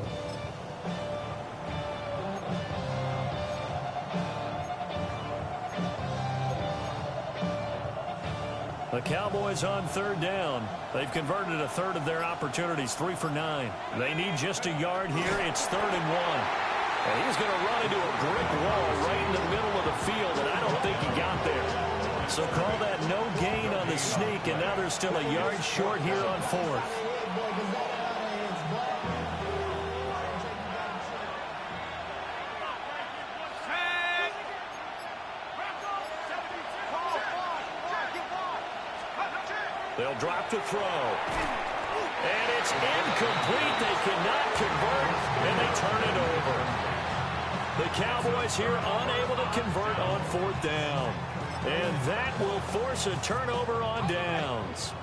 Speaker 2: The Cowboys on 3rd down. They've converted a 1/3 of their opportunities, 3 for 9. They need just a yard here. It's 3rd and 1. And he's going to run into a brick wall right in the middle of the field, and I don't think he got there. So call that no gain on the sneak, and now they're still a yard short here on 4th. They'll drop to throw. And it's incomplete. They cannot convert, and they turn it over. The Cowboys here unable to convert on 4th down. And that will force a turnover on downs.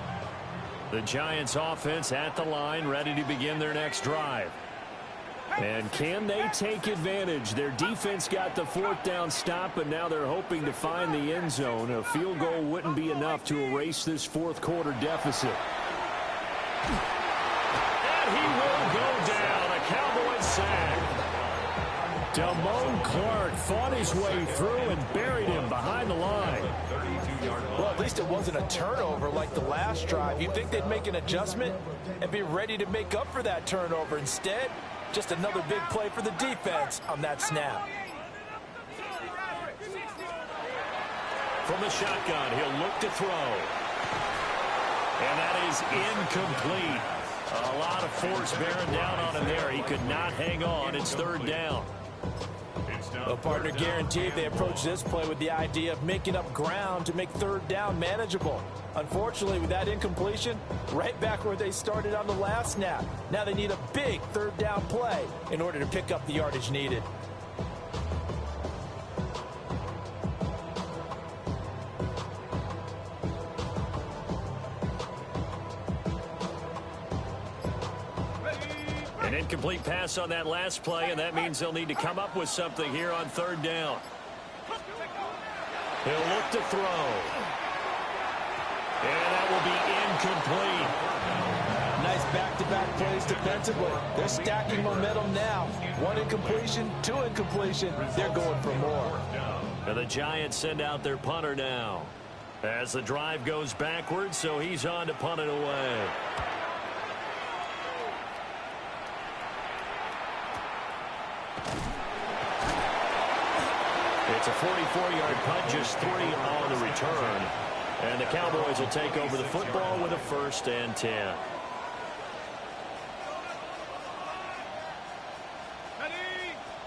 Speaker 2: The Giants offense at the line, ready to begin their next drive. And can they take advantage? Their defense got the 4th down stop, but now they're hoping to find the end zone. A field goal wouldn't be enough to erase this 4th quarter deficit. And he will go down. A Cowboys sack. Damone Clark fought his way through and buried him behind the line.
Speaker 3: Well, at least it wasn't a turnover like the last drive. You'd think they'd make an adjustment and be ready to make up for that turnover. Instead, just another big play for the defense on that snap.
Speaker 2: From the shotgun, he'll look to throw. And that is incomplete. A lot of force bearing down on him there. He could not hang on. It's 3rd down.
Speaker 3: Well, partner, guaranteed they approach this play with the idea of making up ground to make 3rd down manageable. Unfortunately, with that incompletion, right back where they started on the last snap. Now they need a big 3rd down play in order to pick up the yardage needed.
Speaker 2: An incomplete pass on that last play, and that means they'll need to come up with something here on 3rd down. He'll look to throw. And that will be incomplete.
Speaker 3: Nice back-to-back plays defensively. They're stacking momentum now. 1 incompletion, 2 incompletion. They're going for more.
Speaker 2: And the Giants send out their punter now. As the drive goes backwards, so he's on to punt it away. It's a 44-yard punt, just 3 on the return. And the Cowboys will take over the football with a 1st and 10.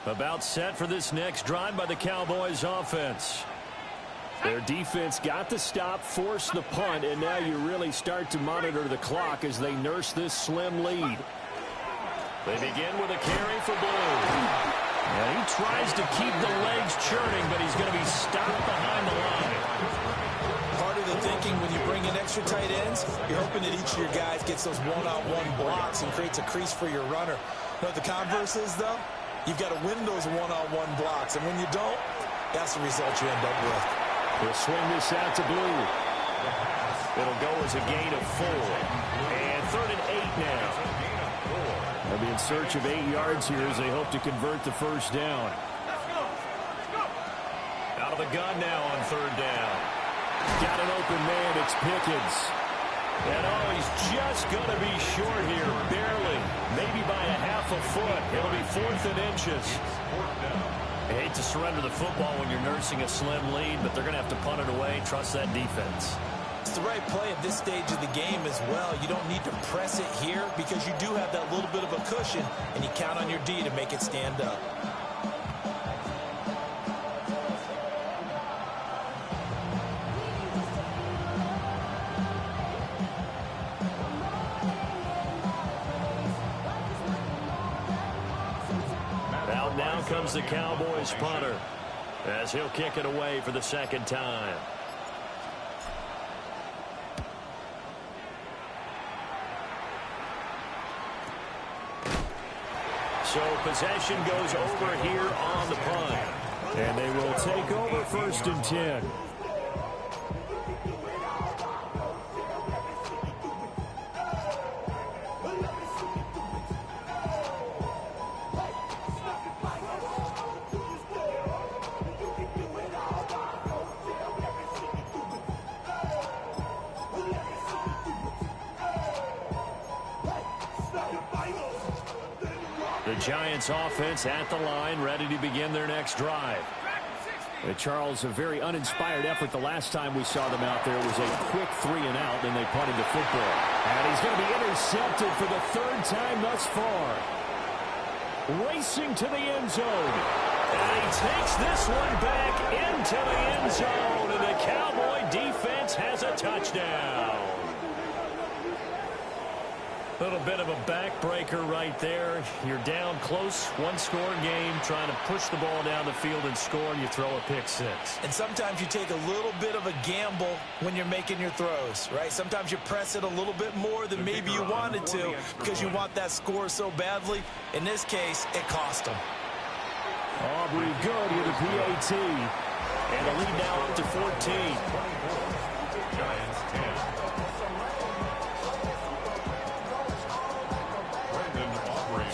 Speaker 2: About set for this next drive by the Cowboys offense. Their defense got the stop, forced the punt, and now you really start to monitor the clock as they nurse this slim lead. They begin with a carry for Blue. And he tries to keep the legs churning, but he's going to be stopped behind the line.
Speaker 3: Part of the thinking when you bring in extra tight ends, you're hoping that each of your guys gets those one-on-one blocks and creates a crease for your runner. You know what the converse is, though? You've got to win those one-on-one blocks, and when you don't, that's the result you end up with.
Speaker 2: He'll swing this out to Blue. It'll go as a gain of 4. And 3rd and 8 now. They'll be in search of 8 yards here as they hope to convert the 1st down. Out of the gun now on 3rd down. Got an open man. It's Pickens. And oh, he's just going to be short here, barely. Maybe by a half a foot. It'll be 4th and inches. I hate to surrender the football when you're nursing a slim lead, but they're going to have to punt it away. Trust that defense.
Speaker 7: It's the right play at this stage of the game as well. You don't need to press it here because you do have that little bit of a cushion, and you count on your D to make it stand up.
Speaker 2: Out now comes the Cowboys punter as he'll kick it away for the second time. So possession goes over here on the punt. And they will take over 1st and 10. The Giants offense at the line, ready to begin their next drive. Charles, a very uninspired effort the last time we saw them out there. It was a quick 3 and out, and they punted the football. And he's going to be intercepted for the 3rd time thus far. Racing to the end zone. And he takes this one back into the end zone, and the Cowboy defense has a touchdown. A little bit of a backbreaker right there. You're down close, one-score game, trying to push the ball down the field and score, and you throw a pick 6.
Speaker 7: And sometimes you take a little bit of a gamble when you're making your throws, right? Sometimes you press it a little bit more than maybe you wanted to because you want that score so badly. In this case, it cost them.
Speaker 2: Aubrey good with a PAT. And the lead now up to 14.
Speaker 6: Giants 10.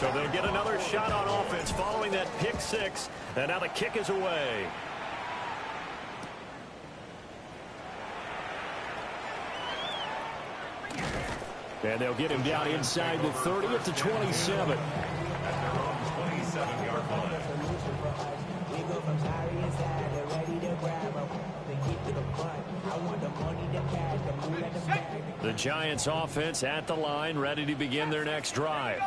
Speaker 2: So they'll get another shot on offense following that pick 6. And now the kick is away. And they'll get him down inside the 30 at the 27.
Speaker 6: At their own 27-yard line.
Speaker 2: The Giants offense at the line, ready to begin their next drive.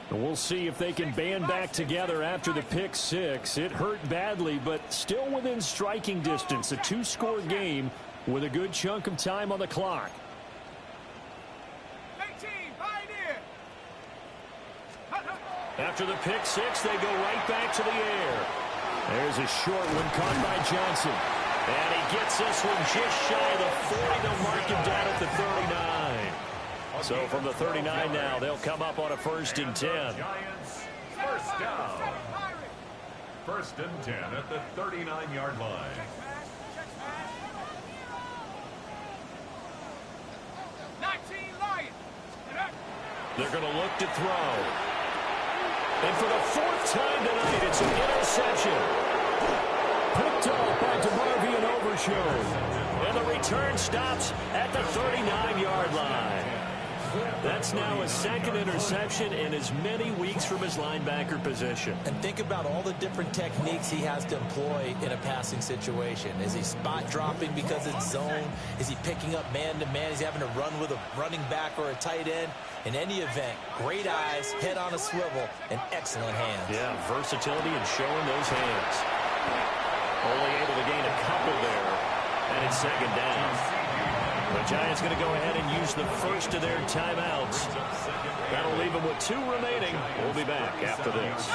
Speaker 2: And we'll see if they can band back together after the pick 6. It hurt badly, but still within striking distance. A 2-score game with a good chunk of time on the clock. After the pick 6, they go right back to the air. There's a short one caught by Johnson. And he gets this one just shy of the 40. They'll mark him down at the 39. So from the 39 now, they'll come up on a 1st and 10.
Speaker 6: Giants, first down. 1st and 10 at the 39-yard line.
Speaker 2: They're going to look to throw. And for the 4th time tonight, it's an interception. Picked off by DeMarvion Overshown. And the return stops at the 39-yard line. That's now his 2nd interception in as many weeks from his linebacker position.
Speaker 7: And think about all the different techniques he has to employ in a passing situation. Is he spot dropping because it's zone? Is he picking up man-to-man? Is he having to run with a running back or a tight end? In any event, great eyes, head on a swivel, and excellent hands.
Speaker 2: Yeah, versatility and showing those hands. Only able to gain a couple there, and it's 2nd down. The Giants going to go ahead and use the first of their timeouts. That'll leave them with 2 remaining. We'll be back after this.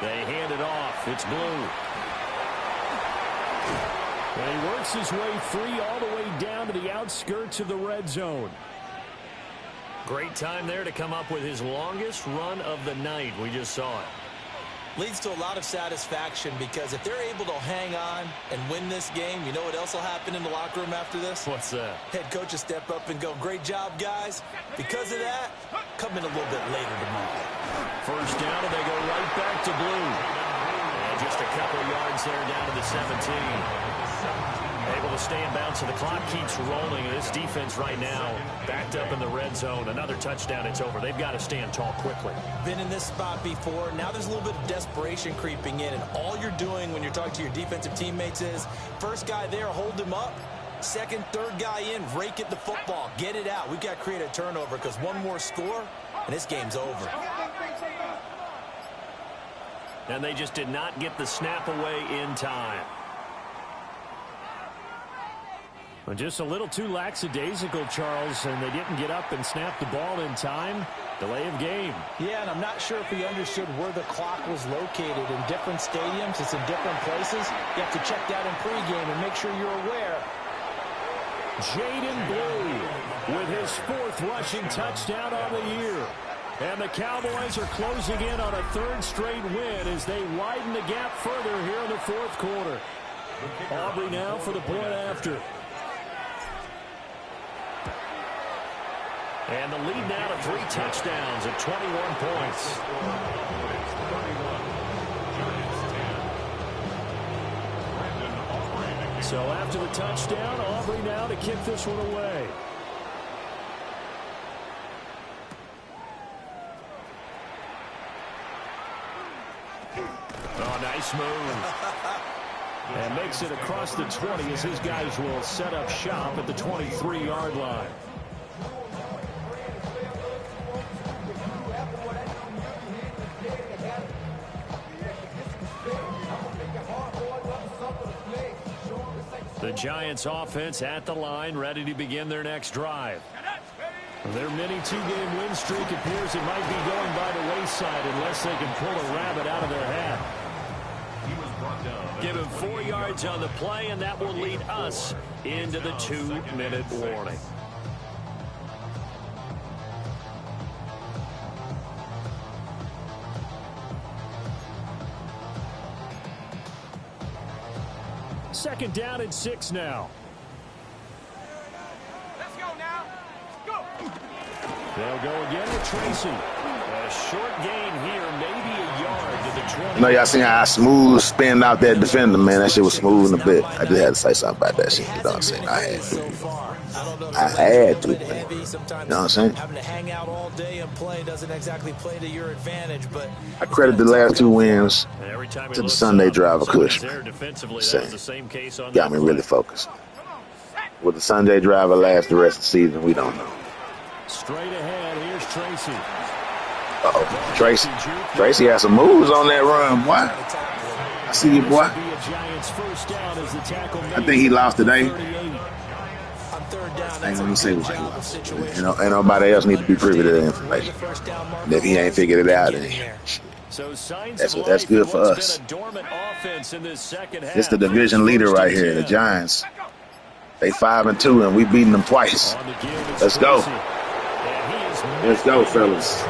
Speaker 2: They hand it off. It's Blue. And he works his way free all the way down to the outskirts of the red zone. Great time there to come up with his longest run of the night. We just saw it.
Speaker 7: Leads to a lot of satisfaction because if they're able to hang on and win this game, you know what else will happen in the locker room after this?
Speaker 2: What's that?
Speaker 7: Head coach will step up and go, great job, guys. Because of that, come in a little bit later tomorrow.
Speaker 2: 1st down, and they go right back to Blue. And just a couple yards there down to the 17. Able to stay in bounds, so the clock keeps rolling. This defense right now backed up in the red zone. Another touchdown, it's over. They've got to stand tall quickly.
Speaker 7: Been in this spot before. Now there's a little bit of desperation creeping in, and all you're doing when you're talking to your defensive teammates is, first guy there, hold him up. Second, third guy in, rake at the football. Get it out. We've got to create a turnover because one more score, and this game's over.
Speaker 2: And they just did not get the snap away in time. Well, just a little too lackadaisical, Charles, and they didn't get up and snap the ball in time. Delay of game.
Speaker 3: Yeah, and I'm not sure if he understood where the clock was located. In different stadiums, it's in different places. You have to check that in pregame and make sure you're aware.
Speaker 2: Jaden Blue with his 4th rushing touchdown on the year. And the Cowboys are closing in on a 3rd straight win as they widen the gap further here in the 4th quarter. Aubrey now for the point after. And the lead now to 3 touchdowns at 21 points. So after the touchdown, Aubrey now to kick this one away. Oh, nice move. And makes it across the 20 as his guys will set up shop at the 23-yard line. The Giants offense at the line, ready to begin their next drive. Their mini 2-game win streak appears it might be going by the wayside unless they can pull a rabbit out of their hat. Give him 4 yards on the play, and that will lead us into the 2-minute warning. Second down and 6 now.
Speaker 5: Let's go now. Go.
Speaker 2: They'll go again with Tracy. A short gain here, maybe a yard to the 20.
Speaker 4: You know, y'all seen how I smooth spin out that defender, man. That shit was smooth in a bit. I just had to say something about that shit. You know what I'm saying? I had to, man. You know what I'm saying?
Speaker 7: Having to hang out all day and play doesn't exactly play to your advantage, but
Speaker 4: I credit the last 2 wins to the Sunday driver cushion.
Speaker 2: Same case on
Speaker 4: got me really focused. Will the Sunday driver last the rest of the season? We don't know.
Speaker 2: Straight ahead, here's Tracy.
Speaker 4: Uh-oh. Tracy has some moves on that run, boy. I see you, boy. I think he lost today. I ain't gonna say what he lost. You know, ain't nobody else need to be privy to that information. And if he ain't figured it out, then that's good for us. It's the division leader right here, the Giants. They 5-2, and we beating them twice. Let's go. Let's go, fellas.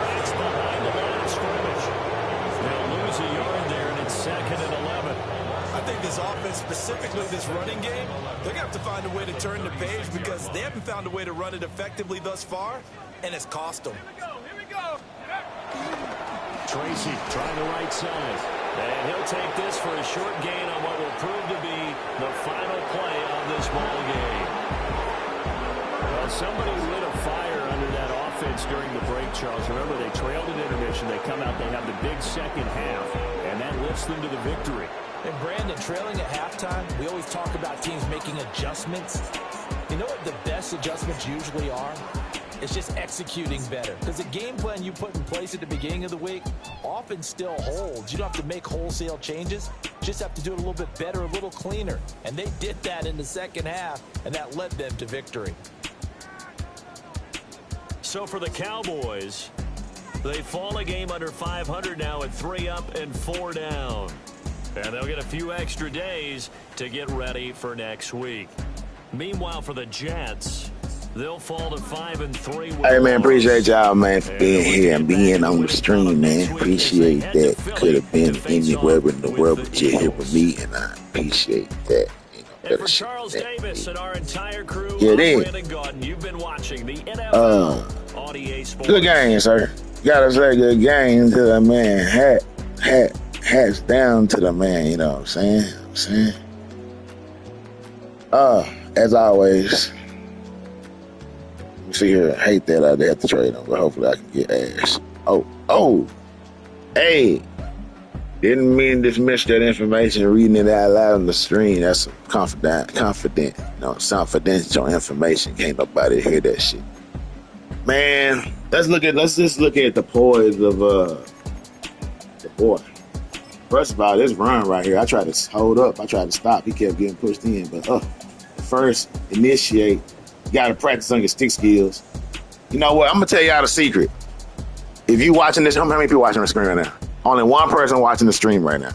Speaker 7: Specifically this running game, they're going to have to find a way to turn the page because they haven't found a way to run it effectively thus far, and it's cost them.
Speaker 5: Here we go.
Speaker 2: Tracy trying the right side. And he'll take this for a short gain on what will prove to be the final play of this ball game. Well, somebody lit a fire under that offense during the break, Charles. Remember, they trailed at intermission. They come out, they have the big second half, and that lifts them to the victory.
Speaker 3: And Brandon, trailing at halftime, we always talk about teams making adjustments. You know what the best adjustments usually are? It's just executing better. Because the game plan you put in place at the beginning of the week often still holds. You don't have to make wholesale changes. You just have to do it a little bit better, a little cleaner. And they did that in the second half, and that led them to victory.
Speaker 2: So for the Cowboys, they fall a game under 500 now at 3 up and 4 down. And they'll get a few extra days to get ready for next week. Meanwhile, for the Jets, they'll fall to 5-3.
Speaker 4: Hey, man, appreciate y'all, man, for being here and being on the stream, man. Appreciate that. Could have been anywhere in the world, but you're here with me, and I appreciate that.
Speaker 2: And for Charles Davis and our entire crew,
Speaker 4: Brandon
Speaker 2: Gaudin, you've been watching the NFL on EA Sports.
Speaker 4: Good game, sir. Gotta say good game to the man. Hats down to the man, you know what I'm saying? As always, see here, I hate that they have to trade him, but hopefully I can get ass. Hey, didn't mean to dismiss that information, reading it out loud on the screen. That's confident, confidential information. Can't nobody hear that shit. Man, let's just look at the poise of the boy. First of all, this run right here, I tried to hold up, I tried to stop. He kept getting pushed in, but first initiate. You got to practice on your stick skills. You know what? I'm gonna tell y'all the secret. If you watching this, how many people watching the screen right now? Only one person watching the stream right now.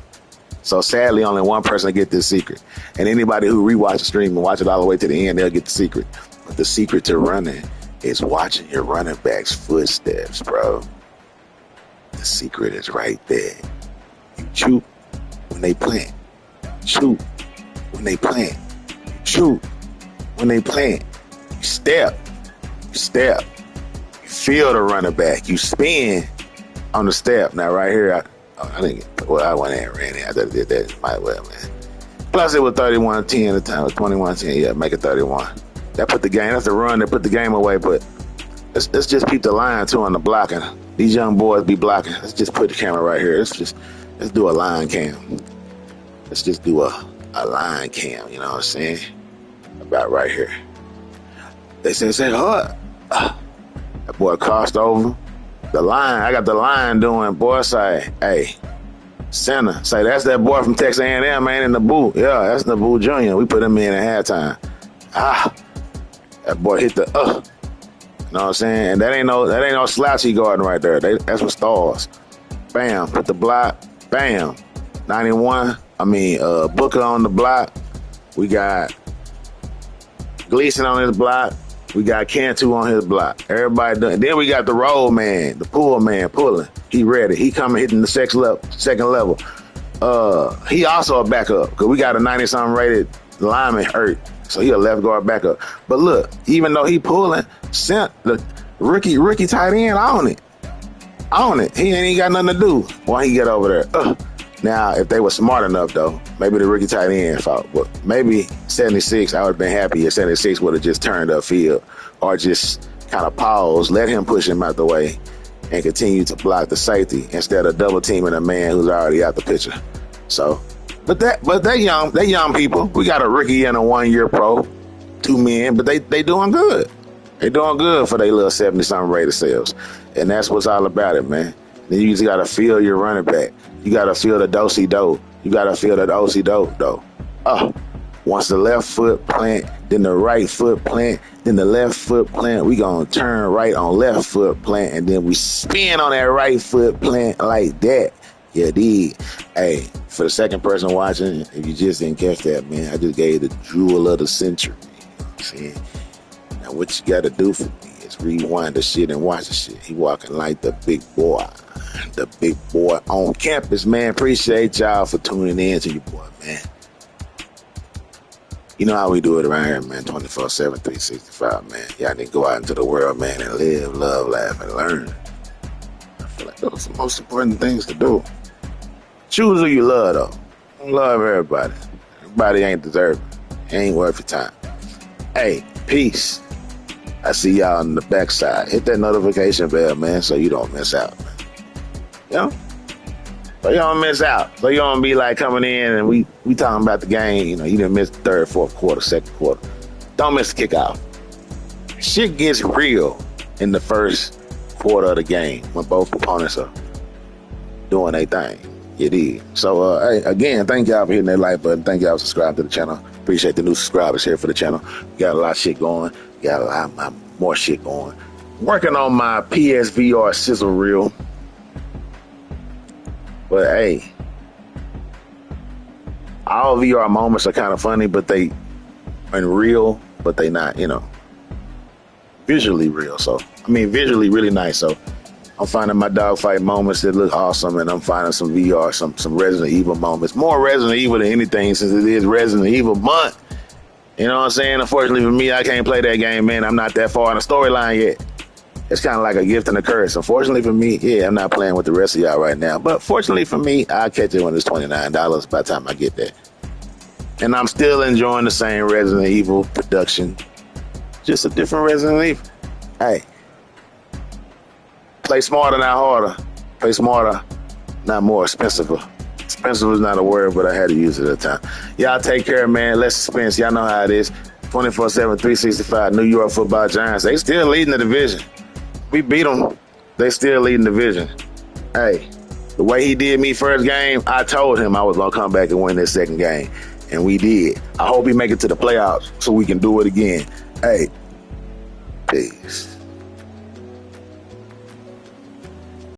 Speaker 4: So sadly, only one person get this secret. And anybody who rewatch the stream and watch it all the way to the end, they'll get the secret. But the secret to running is watching your running back's footsteps, bro. The secret is right there. You shoot when they plant. Shoot when they plant. Shoot when they plant. You step. You feel the running back. You spin on the step. Now right here, I went in and ran it. I did that. Might well, man. Plus it was 31-10 at the time. It was 21-10. Yeah, make it 31. That put the game. That's the run that put the game away. But let's just keep the line too on the blocking. These young boys be blocking. Let's just put the camera right here. Let's do a line cam. Let's just do a line cam. You know what I'm saying? About right here. They say, that boy crossed over the line. I got the line doing. Boy, say, hey, center. Say, that's that boy from Texas A&M, man, in the booth. Yeah, that's Naboo Jr. We put him in at halftime. That boy hit the You know what I'm saying? And that ain't no slouchy guarding right there. That's what stars. Bam, put the block. Bam. 91. Booker on the block. We got Gleason on his block. We got Cantu on his block. Everybody done. Then we got the roll man, the pull man pulling. He ready. He coming hitting the second level. He also a backup because we got a 90-something rated lineman hurt. So he a left guard backup. But look, even though he pulling, sent the rookie tight end on it. He ain't got nothing to do while he get over there. Now, if they were smart enough, though, maybe the rookie tight end fought. But maybe 76, I would have been happy if 76 would have just turned upfield or just kind of paused, let him push him out the way, and continue to block the safety instead of double teaming a man who's already out the picture. So, but they young people. We got a rookie and a 1-year pro, 2 men, but they doing good. They doing good for their little 70-something rated selves, and that's what's all about it, man. Then you just got to feel your running back. You got to feel the do-si-do. You got to feel the do-si-do, though. Once the left foot plant, then the right foot plant, then the left foot plant, we going to turn right on left foot plant, and then we spin on that right foot plant like that. Yeah, dig. Hey, for the second person watching, if you just didn't catch that, man, I just gave the jewel of the century. You know what I'm saying? Now, what you got to do for me is rewind the shit and watch the shit. He walking like the big boy. The big boy on campus, man. Appreciate y'all for tuning in to your boy, man. You know how we do it around here, man. 24/7, 365, man. Y'all need to go out into the world, man, and live, love, laugh, and learn. I feel like those are the most important things to do. Choose who you love, though. Don't love everybody. Everybody ain't deserving. Ain't worth your time. Hey, peace. I see y'all on the backside. Hit that notification bell, man, so you don't miss out. You know? So you don't miss out. So you don't be like coming in and we talking about the game. You know, you didn't miss the third, fourth quarter, second quarter. Don't miss the kickoff. Shit gets real in the first quarter of the game when both opponents are doing their thing. You did. So, hey, again, thank y'all for hitting that like button. Thank y'all for subscribing to the channel. Appreciate the new subscribers here for the channel. Got a lot of shit going. Got a lot more shit going. Working on my PSVR sizzle reel. But hey, all VR moments are kind of funny, but they are real, but they not, visually real. So, visually really nice. So, I'm finding my dogfight moments that look awesome, and I'm finding some VR, some Resident Evil moments. More Resident Evil than anything since it is Resident Evil month. You know what I'm saying? Unfortunately for me, I can't play that game, man. I'm not that far in the storyline yet. It's kind of like a gift and a curse. Unfortunately for me, I'm not playing with the rest of y'all right now. But fortunately for me, I'll catch it when it's $29 by the time I get there. And I'm still enjoying the same Resident Evil production. Just a different Resident Evil. Hey. Play smarter, not harder. Play smarter, not more expensive. Expensive is not a word, but I had to use it at the time. Y'all take care, man. Less suspense. Y'all know how it is. 24/7, 365. New York Football Giants. They still leading the division. We beat them. They still leading the division. Hey, the way he did me first game, I told him I was going to come back and win this second game. And we did. I hope he make it to the playoffs so we can do it again. Hey, peace.